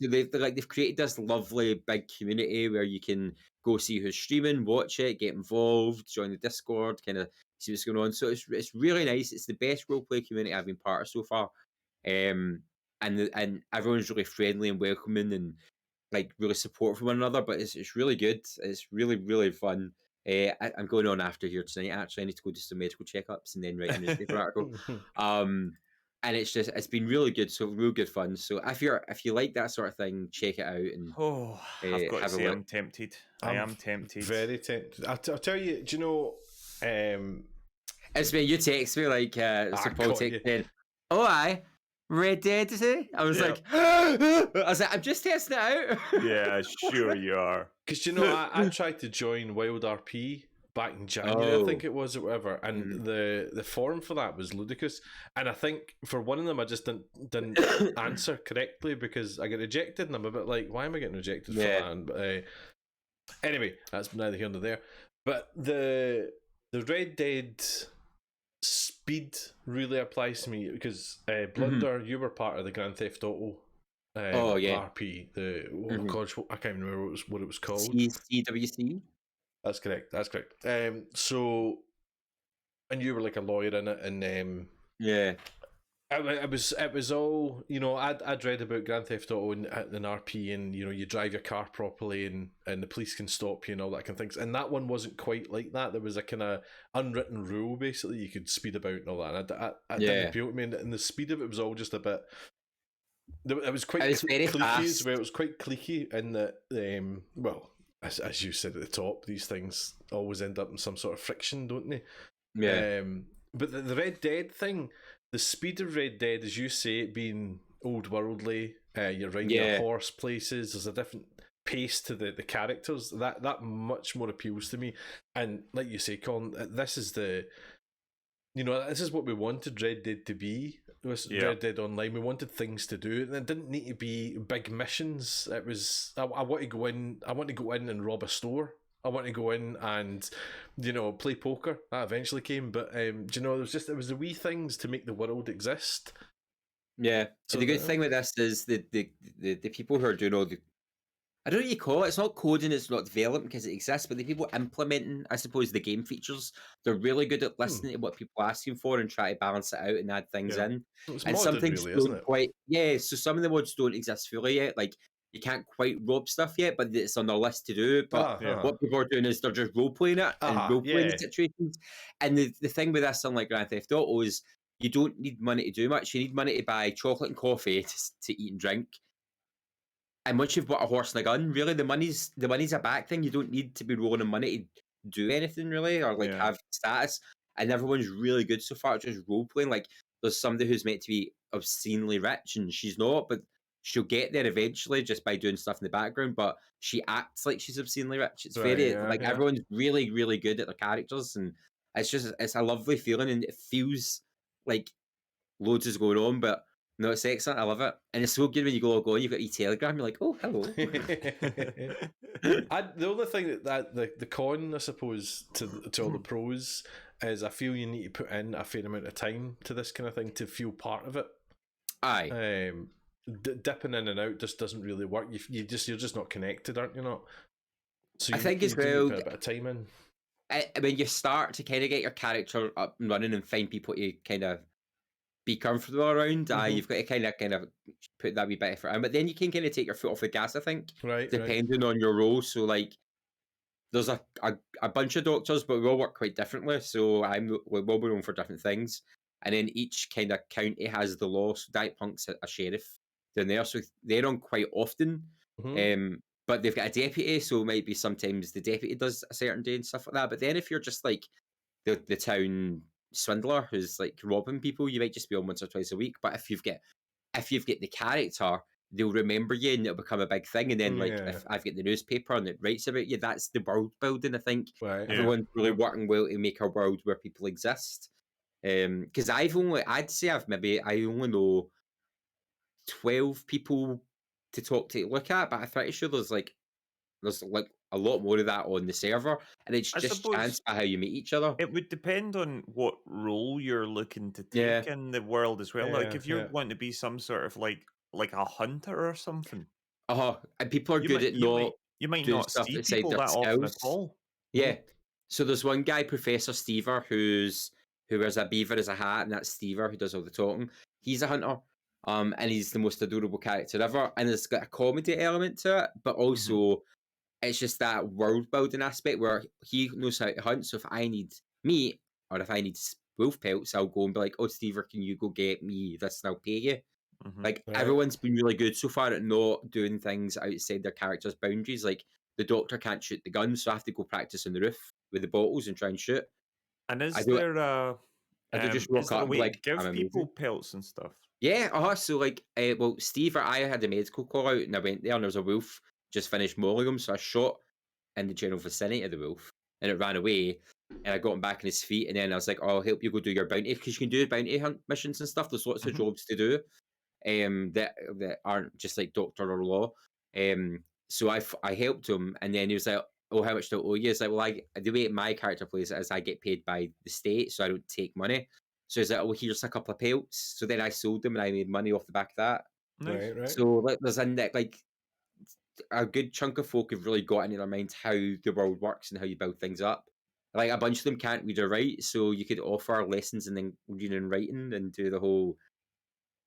So they've created this lovely big community where you can go see who's streaming, watch it, get involved, join the Discord, kind of see what's going on. So it's really nice. It's the best roleplay community I've been part of so far. And everyone's really friendly and welcoming and like really supportive of one another. But it's really good. It's really, really fun. I'm going on after here tonight. Actually, I need to go do some medical checkups and then write a newspaper article. And it's been really good. So real good fun. So if you like that sort of thing, check it out. And I've got to say, I'm tempted. I am tempted. Very tempted. I'll tell you. Do you know? It's when you text me like Paul texted. Oh, Red Dead today? I was like, I'm just testing it out. Yeah, sure you are. Because you know, I tried to join Wild RP back in January, I think it was, or whatever, and the forum for that was ludicrous. And I think for one of them, I just didn't answer correctly because I got rejected, and I'm a bit like, why am I getting rejected for that? But anyway, that's neither here nor there. But the Red Dead speed really applies to me because Blunder, you were part of the Grand Theft Auto RP. Gosh, I can't even remember what it was called. CWC. That's correct. So, and you were like a lawyer in it, and it was all, you know. I'd read about Grand Theft Auto and RP, and you know, you drive your car properly, and the police can stop you and all that kind of things. And that one wasn't quite like that. There was a kind of unwritten rule, basically. You could speed about and all that. And I didn't appeal to me, and the speed of it was all just a bit. It was quite cliquey as well. It was quite cliquey in that. Well, as you said at the top, these things always end up in some sort of friction, don't they? Yeah. But the Red Dead thing, the speed of Red Dead, as you say, it being old worldly, you're riding a horse places, there's a different pace to the characters, that much more appeals to me. And like you say, Colin, this is this is what we wanted Red Dead to be. It was Red Dead Online. We wanted things to do, and it didn't need to be big missions. It was I want to go in. I want to go in and rob a store. I want to go in and, play poker. That eventually came, but it was the wee things to make the world exist. Yeah. So the good thing with this is the people who are doing all the, I don't know what you call it. It's not coding, it's not development because it exists, but the people implementing, I suppose, the game features, they're really good at listening to what people are asking for and try to balance it out and add things in. It's and modded, some things really, don't isn't it? quite. So some of the mods don't exist fully yet. Like you can't quite rob stuff yet, but it's on the list to do. But what people are doing is they're just role playing it and role playing the situations. And the thing with this, unlike Grand Theft Auto, is you don't need money to do much. You need money to buy chocolate and coffee to eat and drink. And once you've bought a horse and a gun, really, the money's a back thing. You don't need to be rolling in money to do anything really, or have status. And everyone's really good so far at just role playing. Like there's somebody who's meant to be obscenely rich, and she's not, but she'll get there eventually just by doing stuff in the background. But she acts like she's obscenely rich. It's everyone's really, really good at their characters, and it's a lovely feeling, and it feels like loads is going on, but. No, it's excellent. I love it. And it's so good when you go, you've got e-telegram, you're like, oh, hello. The only thing that the con, I suppose, to all the pros is I feel you need to put in a fair amount of time to this kind of thing to feel part of it. Aye. Dipping in and out just doesn't really work. You're just not connected, aren't you? Not. So I think as well, put a bit of time in. When you start to kind of get your character up and running and find people to kind of be comfortable around, you've got to kind of put that wee bit of effort in, but then you can kind of take your foot off the gas, I think, depending on your role. So like there's a bunch of doctors, but we all work quite differently, so we're all known for different things, and then each kind of county has the law. So Diet Punk's a sheriff down there, so they're on quite often, but they've got a deputy, so it might be sometimes the deputy does a certain day and stuff like that. But then if you're just like the town swindler who's like robbing people, you might just be on once or twice a week. But if you've got the character, they'll remember you and it'll become a big thing. And then if I've got the newspaper and it writes about you, that's the world building. I think everyone's really working well to make a world where people exist. Because I only know 12 people to talk to look at, but I'm pretty sure there's a lot more of that on the server, and it's just chance by how you meet each other. It would depend on what role you're looking to take in the world as well. Like if you're wanting to be some sort of like a hunter or something. And people are good at not. You might not see people that often at all. Yeah. So there's one guy, Professor Stever, who wears a beaver as a hat, and that's Stever who does all the talking. He's a hunter. And he's the most adorable character ever, and it's got a comedy element to it, but also it's just that world building aspect where he knows how to hunt. So if I need meat or if I need wolf pelts, I'll go and be like, "Oh, Stever, can you go get me this and I'll pay you?" Everyone's been really good so far at not doing things outside their character's boundaries. Like the doctor can't shoot the gun, so I have to go practice on the roof with the bottles and try and shoot. And is there a just rock up and be like, give people pelts and stuff? Yeah, so like, Stever, I had a medical call out and I went there and there was a wolf just finished mauling him, so I shot in the general vicinity of the wolf and it ran away, and I got him back on his feet, and then I was like, I'll help you go do your bounty, because you can do bounty hunt missions and stuff. There's lots of jobs to do that aren't just like doctor or law. So I helped him, and then he was like, oh, how much do I owe you? It's like, well, the way my character plays it is I get paid by the state, so I don't take money. So he's like, oh, here's a couple of pelts. So then I sold them and I made money off the back of that. Nice. Right. So there's a good chunk of folk have really got into their minds how the world works and how you build things up. Like a bunch of them can't read or write, so you could offer lessons and then reading and writing and do the whole,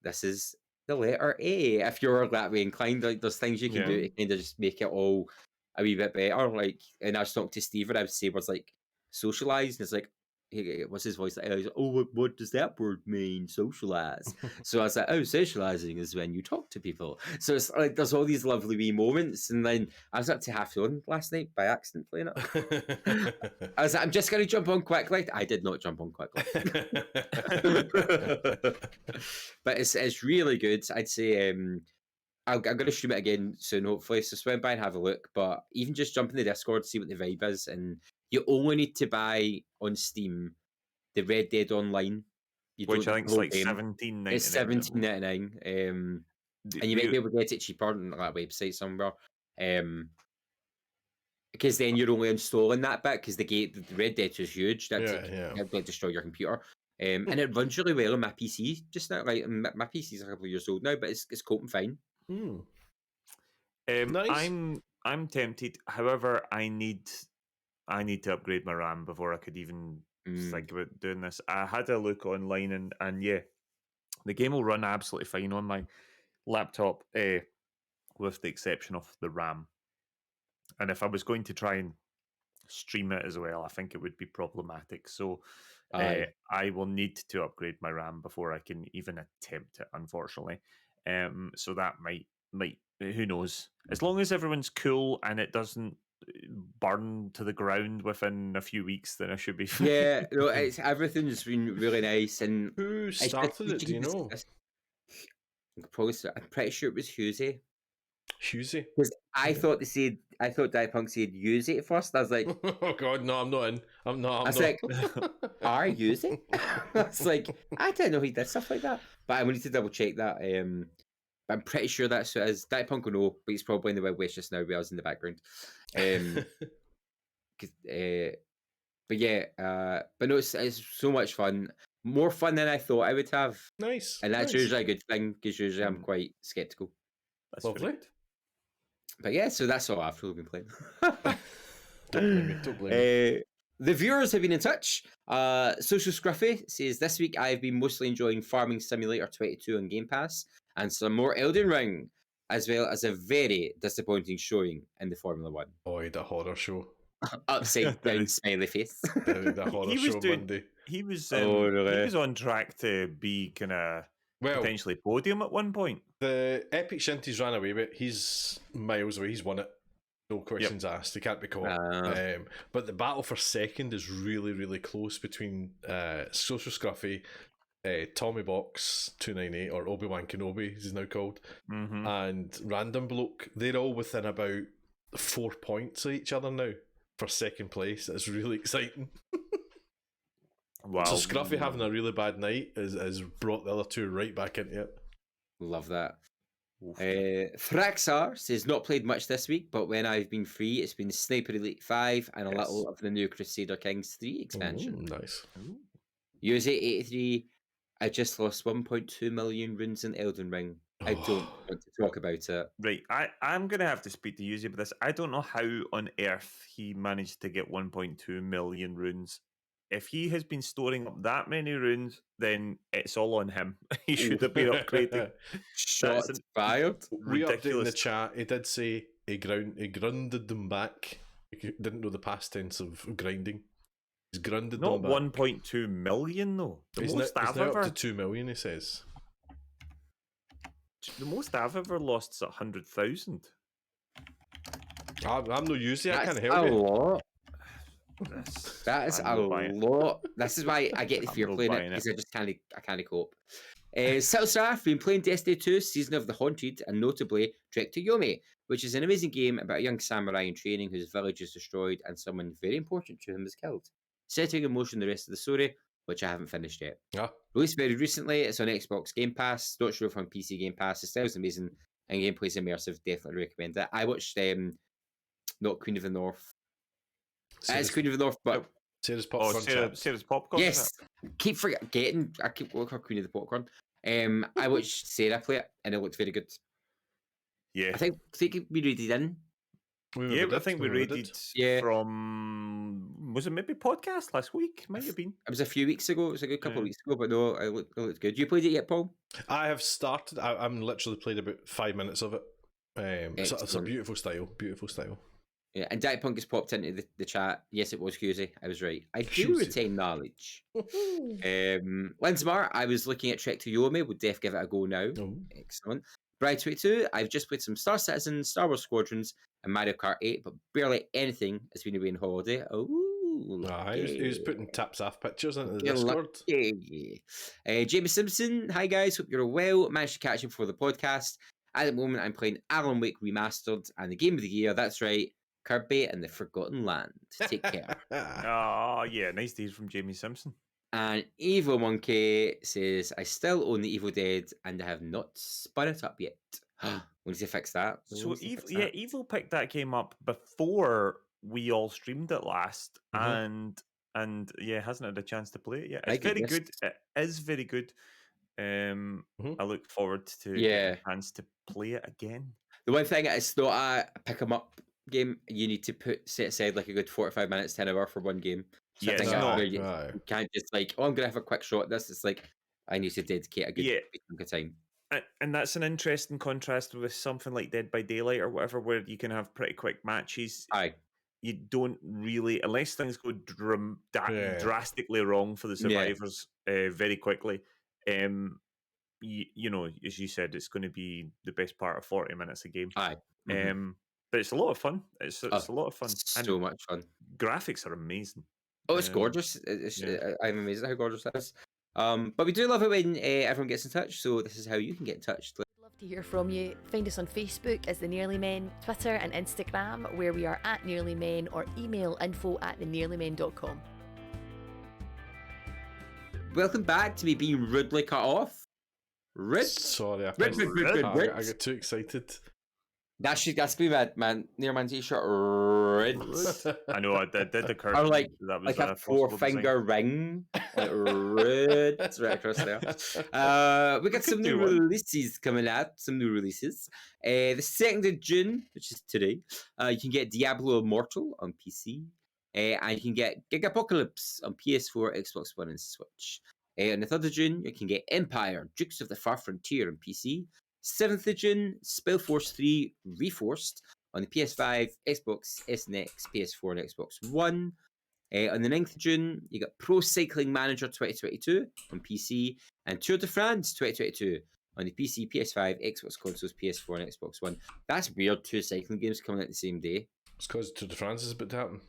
this is the letter A. If you're that way inclined, like there's things you can do to kind of just make it all a wee bit better. Like, and I was talking to Steve and I would say words like socialize, and it's like, hey, what's his voice? Like, oh, what does that word mean? Socialize. So I was like, oh, socializing is when you talk to people. So it's like there's all these lovely wee moments, and then I was up to half on last night by accident playing it. I was like, I'm just going to jump on quickly. I did not jump on quickly, but it's really good. I'd say I'm going to stream it again soon, hopefully. So swing by and have a look. But even just jump in the Discord, see what the vibe is, and you only need to buy on Steam the Red Dead Online. Which I think is like $17.99. It's $17.99. And you might be able to get it cheaper on that website somewhere. Because then you're only installing that bit because the Red Dead is huge. That'd destroy your computer. And it runs really well on my PC just now. Like my PC is a couple of years old now, but it's coping fine. Nice. I'm tempted. However, I need to upgrade my RAM before I could even think about doing this. I had a look online, and yeah, the game will run absolutely fine on my laptop, with the exception of the RAM. And if I was going to try and stream it as well, I think it would be problematic. So I will need to upgrade my RAM before I can even attempt it, unfortunately. So that might, who knows? As long as everyone's cool and it doesn't burn to the ground within a few weeks, then I should be fine. Yeah, no, everything's been really nice. And who started it? Do you know? I'm pretty sure it was Husey. Husey? Because I thought Diapunk said use it at first. I was like, oh god, no, I'm not in. I was like, are you using? I was like, I didn't know he did stuff like that. But I need to double check that. I'm pretty sure that's what it is. Diapunk will know, but he's probably in the Wild West just now, where I was in the background. But yeah, but no, it's so much fun. More fun than I thought I would have. Nice. And that's usually a good thing, because usually I'm quite skeptical. That's lovely. But yeah, so that's all I've really been playing. Don't blame me. The viewers have been in touch. Social Scruffy says, this week I've been mostly enjoying Farming Simulator 22 on Game Pass and some more Elden Ring, as well as a very disappointing showing in the Formula 1. Oh, the horror show. Upside down smiley face. The horror show Monday. He was really? He was on track to be kind of potentially podium at one point. The Epic Shinties ran away with it. He's miles away. He's won it. No questions asked. He can't be caught. But the battle for second is really, really close between Social Scruffy, Tommy Box 298, or Obi-Wan Kenobi, as he's now called, and Random Bloke. They're all within about 4 points of each other now for second place. It's really exciting. Wow. So Scruffy having a really bad night has brought the other two right back into it. Love that. Thraxar says, not played much this week, but when I've been free, it's been Sniper Elite 5 and a little of the new Crusader Kings 3 expansion. Nice. USA83, I just lost 1.2 million runes in Elden Ring. I don't want to talk about it. Right, I'm going to have to speak to Yuzi about this. I don't know how on earth he managed to get 1.2 million runes. If he has been storing up that many runes, then it's all on him. He should have been upgrading. Shots fired. We updated in the chat. He did say he grunded them back. He didn't know the past tense of grinding. He's grunded them back. Not 1.2 million though. He's now up to 2 million. He says. The most I've ever lost is 100,000. I'm no using. I can't help it. Lot. That is a lot. This is why I get the fear playing it, because I can't cope. Silsar, been playing Destiny 2 Season of the Haunted, and notably Trek to Yomi, which is an amazing game about a young samurai in training whose village is destroyed and someone very important to him is killed, setting in motion the rest of the story, which I haven't finished yet. Released very recently, it's on Xbox Game Pass. Not sure if on PC Game Pass. The style's amazing and gameplay's immersive. Definitely recommend it. I watched not Queen of the North. It's Queen of the North, but Sarah's Popcorn. Sarah's Popcorn. Yes, keep forgetting. I keep calling her Queen of the Popcorn. I watched Sarah play it, and it looked very good. Yeah, I think we raided in. I think we raided from. Was it maybe podcast last week? Might have been. It was a few weeks ago. It was a good couple of weeks ago, but no, it looked good. You played it yet, Paul? I have started. I'm literally played about 5 minutes of it. It's a beautiful style. Beautiful style. Yeah, and Diapunk has popped into the chat. Yes, it was Husey. I was right. I do retain knowledge. Linsmar, I was looking at Trek to Yomi. Would def give it a go now. Excellent. Bride22, I've just played some Star Citizen, Star Wars Squadrons, and Mario Kart 8, but barely anything has been away on holiday. He was putting taps off pictures into the Discord. Jamie Simpson, hi guys, hope you're well. Managed to catch him for the podcast. At the moment, I'm playing Alan Wake Remastered, and the game of the year, that's right, Kirby and the Forgotten Land. Take care. Oh, yeah, nice to hear from Jamie Simpson. And Evil Monkey says, I still own the Evil Dead and I have not spun it up yet. When does he fix that? So Evil picked that game up before we all streamed it last, and hasn't had a chance to play it yet. It's very good. It is very good. I look forward to getting a chance to play it again. The one thing is, though, a pick 'em up game, you need to set aside like a good 45 minutes to an hour for one game. So I think you can't just like, I'm gonna have a quick shot at this. It's like I need to dedicate a good chunk of time. And that's an interesting contrast with something like Dead by Daylight or whatever, where you can have pretty quick matches. You don't really, unless things go drastically wrong for the survivors very quickly. You know, as you said, it's going to be the best part of 40 minutes a game. But it's a lot of fun. It's a lot of fun. So much fun. Graphics are amazing. Oh, it's gorgeous. I'm amazed at how gorgeous that is. But we do love it when everyone gets in touch, so this is how you can get in touch. We'd love to hear from you. Find us on Facebook as The Nearly Men, Twitter and Instagram, where we are at Nearly Men, or email info@thenearlymen.com. Welcome back to me being rudely cut off. Sorry, I got too excited. That should be my Near Man t-shirt. Red. I know, I did the curve. Or like a 4-finger ring. Like red. It's right across there. We got some new releases coming out. The 2nd of June, which is today, you can get Diablo Immortal on PC. And you can get Gigapocalypse on PS4, Xbox One, and Switch. On the 3rd of June, you can get Empire, Dukes of the Far Frontier on PC. 7th of June, Spellforce 3 Reforced on the PS5, Xbox S and X, PS4, and Xbox One. On the 9th of June, you got Pro Cycling Manager 2022 on PC, and Tour de France 2022 on the PC, PS5, Xbox consoles, PS4, and Xbox One. That's weird, 2 cycling games coming out the same day. It's because Tour de France is about to happen.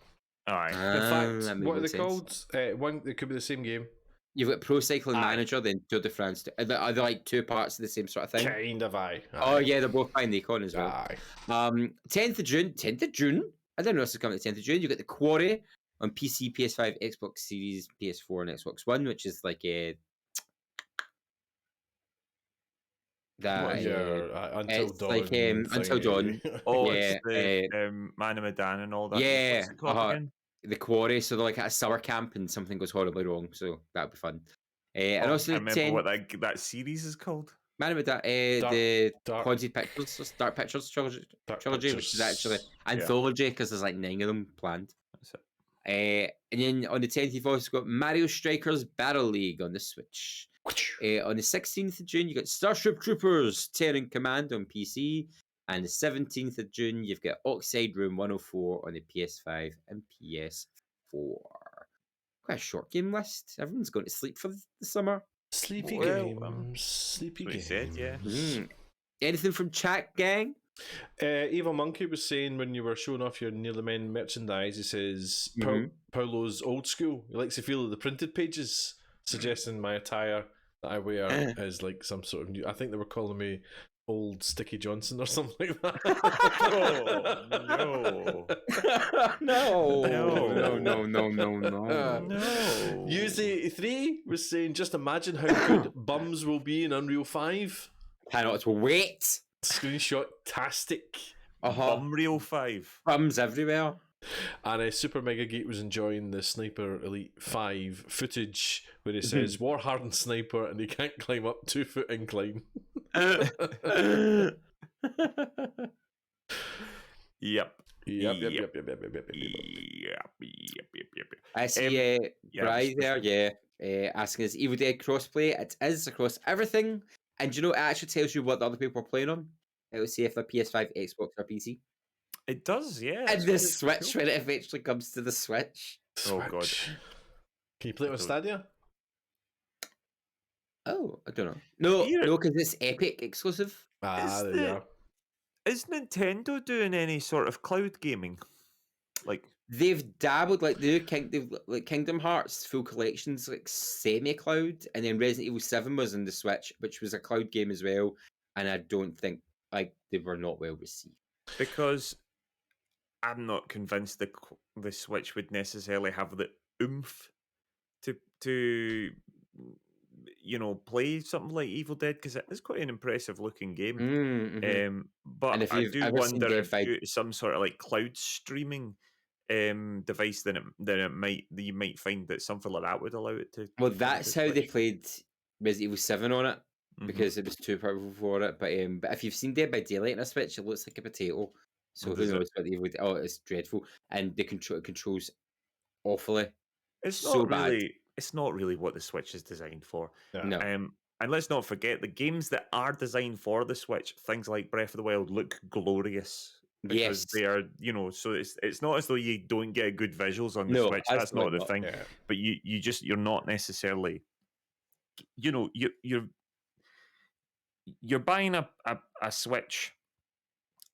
Aye. In fact, what are they called? One, it could be the same game. You've got Pro Cycling Manager, then Tour de France. Are they like 2 parts of the same sort of thing? Kind of, aye. Oh, yeah, they're both fine. The icon as well. Aye. 10th of June. I didn't know this was coming at the 10th of June. You got The Quarry on PC, PS5, Xbox Series, PS4, and Xbox One, which is like a... Until Dawn. Like Until Dawn. It's the Man of Medan and all that. Yeah. The Quarry, so they're like at a summer camp and something goes horribly wrong, so that would be fun. And also, I remember what that series is called. Man of Medan, the Haunted Pictures, Dark Pictures trilogy, which is actually anthology because there's like 9 of them planned. That's it. And then on the 10th, you've also got Mario Strikers Battle League on the Switch. On the 16th of June, you got Starship Troopers Terran Command on PC. And the 17th of June, you've got Oxide Room 104 on the PS5 and PS4. Quite a short game list. Everyone's going to sleep for the summer. Sleepy games. Yeah. Anything from chat, gang? Evil Monkey was saying when you were showing off your Nearly Men merchandise, he says Paulo's old school. He likes the feel of the printed pages, suggesting my attire that I wear is like some sort of new. I think they were calling me Ole Sticky Johnson or something like that. No. Use83 was saying, just imagine how good bums will be in Unreal 5. Cannot wait. Screenshot-tastic. Unreal 5. Bums everywhere. And Super Mega Geek was enjoying the Sniper Elite 5 footage where it says war hardened sniper and he can't climb up 2-foot incline. Yep. I see Bri there, asking us Evil Dead crossplay. It is across everything. And you know, it actually tells you what the other people are playing on. It will say if they're PS5, Xbox, or PC. It does, yeah. And the Switch, when it eventually comes to the Switch. Oh, God. Can you play it on Stadia? Oh, I don't know. No, because it's Epic exclusive. There you are. Is Nintendo doing any sort of cloud gaming? Like they've dabbled, like Kingdom Hearts full collections, like semi-cloud, and then Resident Evil 7 was on the Switch, which was a cloud game as well. And I don't think they were not well received. Because I'm not convinced the Switch would necessarily have the oomph to to, play something like Evil Dead, because it is quite an impressive looking game. Mm-hmm. But And if I you've do ever seen wonder Dead if by due to some sort of like cloud streaming device, then you might find that something like that would allow it to. well, to play that's the how they Switch. played Resident Evil 7 on it Mhm. because it was too powerful for it. But if you've seen Dead by Daylight on a Switch, it looks like a potato. So Oh, who does it? knows what the Evil? Oh, it's dreadful, and it controls awfully. It's So not bad. really. It's not really what the Switch is designed for. No. And let's not forget the games that are designed for the Switch. Things like Breath of the Wild look glorious because Yes. they are. So it's not as though you don't get good visuals on the No, Switch. That's not the absolutely thing. not. Yeah. But you're not necessarily. You're buying a Switch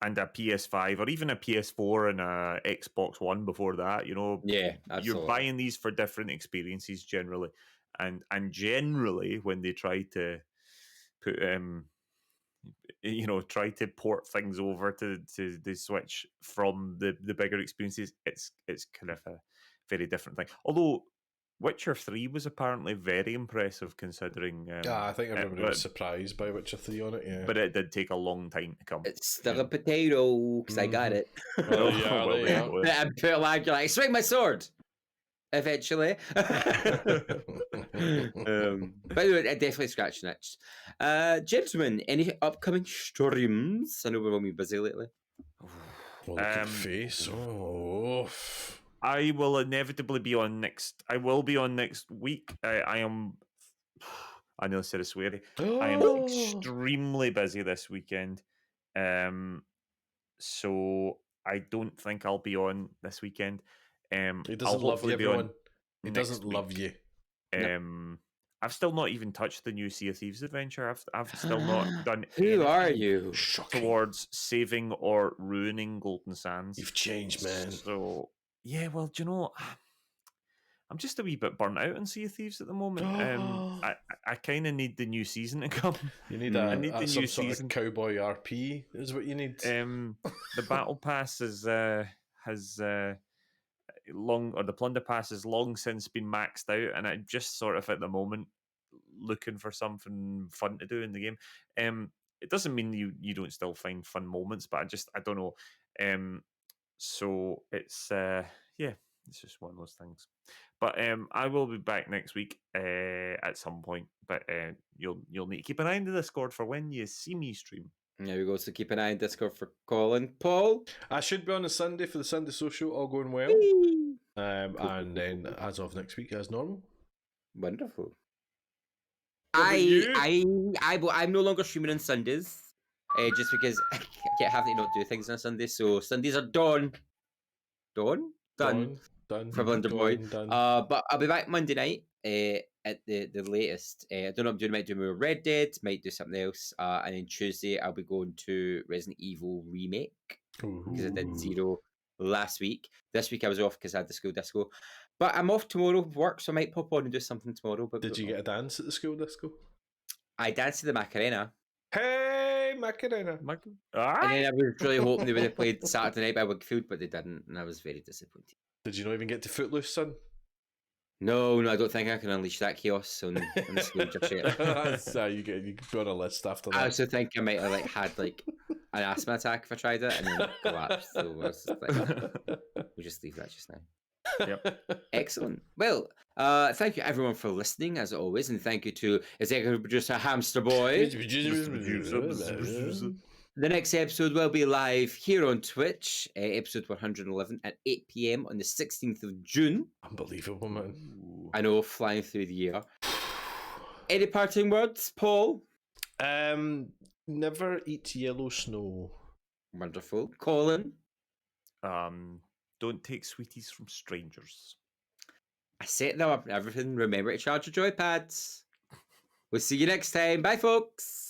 and a PS5 or even a PS4 and a Xbox One before that, Yeah, absolutely. you're buying these for different experiences generally, and generally when they try to put try to port things over to the Switch from the bigger experiences, it's kind of a very different thing. Although Witcher 3 was apparently very impressive considering. I think everybody was surprised by Witcher 3 on it, yeah. But it did take a long time to come. It's still a potato because I got it. Oh, yeah, well, there you go. And put like you're like, swing my sword. Eventually. But anyway, I definitely scratched an itch. Gentlemen, any upcoming streams? I know we're all been busy lately. Look at the face. Oh. I will inevitably be on next. I will be on next week. I am. I nearly said a sweary. I am extremely busy this weekend. So I don't think I'll be on this weekend. He doesn't love you, everyone. He doesn't love you. I've still not even touched the new Sea of Thieves adventure. I've still not done. Who are you? Towards saving or ruining Golden Sands. You've changed, man. So yeah, well, do you know, I'm just a wee bit burnt out on Sea of Thieves at the moment. I kind of need the new season to come. You need some new sort of cowboy RP is what you need. The battle pass has long, or the plunder pass has long since been maxed out, and I'm just sort of at the moment looking for something fun to do in the game. It doesn't mean you don't still find fun moments, but I don't know. So it's it's just one of those things. But I will be back next week at some point. But you'll need to keep an eye on the Discord for when you see me stream. There we go. So keep an eye on Discord for Colin. Paul? I should be on a Sunday for the Sunday social, all going well. And then as of next week as normal. Wonderful. I'm no longer streaming on Sundays. Just because I can't have to not do things on a Sunday. So Sundays are done. Done for Blunder Boy. But I'll be back Monday night at the latest. I don't know what I'm doing. Might do more Red Dead, might do something else. And then Tuesday I'll be going to Resident Evil Remake because I did 0 last week. This week I was off because I had the school disco. But I'm off tomorrow for work, so I might pop on and do something tomorrow. But did you get a dance at the school disco? I danced to the Macarena. Hey, Macarena. And then I was really hoping they would have played Saturday Night by Wakefield, but they didn't, and I was very disappointed. Did you not even get to Footloose, son? No, I don't think I can unleash that chaos on the school just yet. So you go on a list after that. I also think I might have had an asthma attack if I tried it and then collapsed. So we'll just leave that just now. Yep. Excellent. Well, thank you everyone for listening as always, and thank you to executive producer Hamster Boy. The next episode will be live here on Twitch, episode 111 at 8 PM on the 16th of June. Unbelievable, man. I know, flying through the year. Any parting words, Paul? Never eat yellow snow. Wonderful. Colin? Don't take sweeties from strangers. I set them up and everything. Remember to charge your joypads. We'll see you next time. Bye, folks.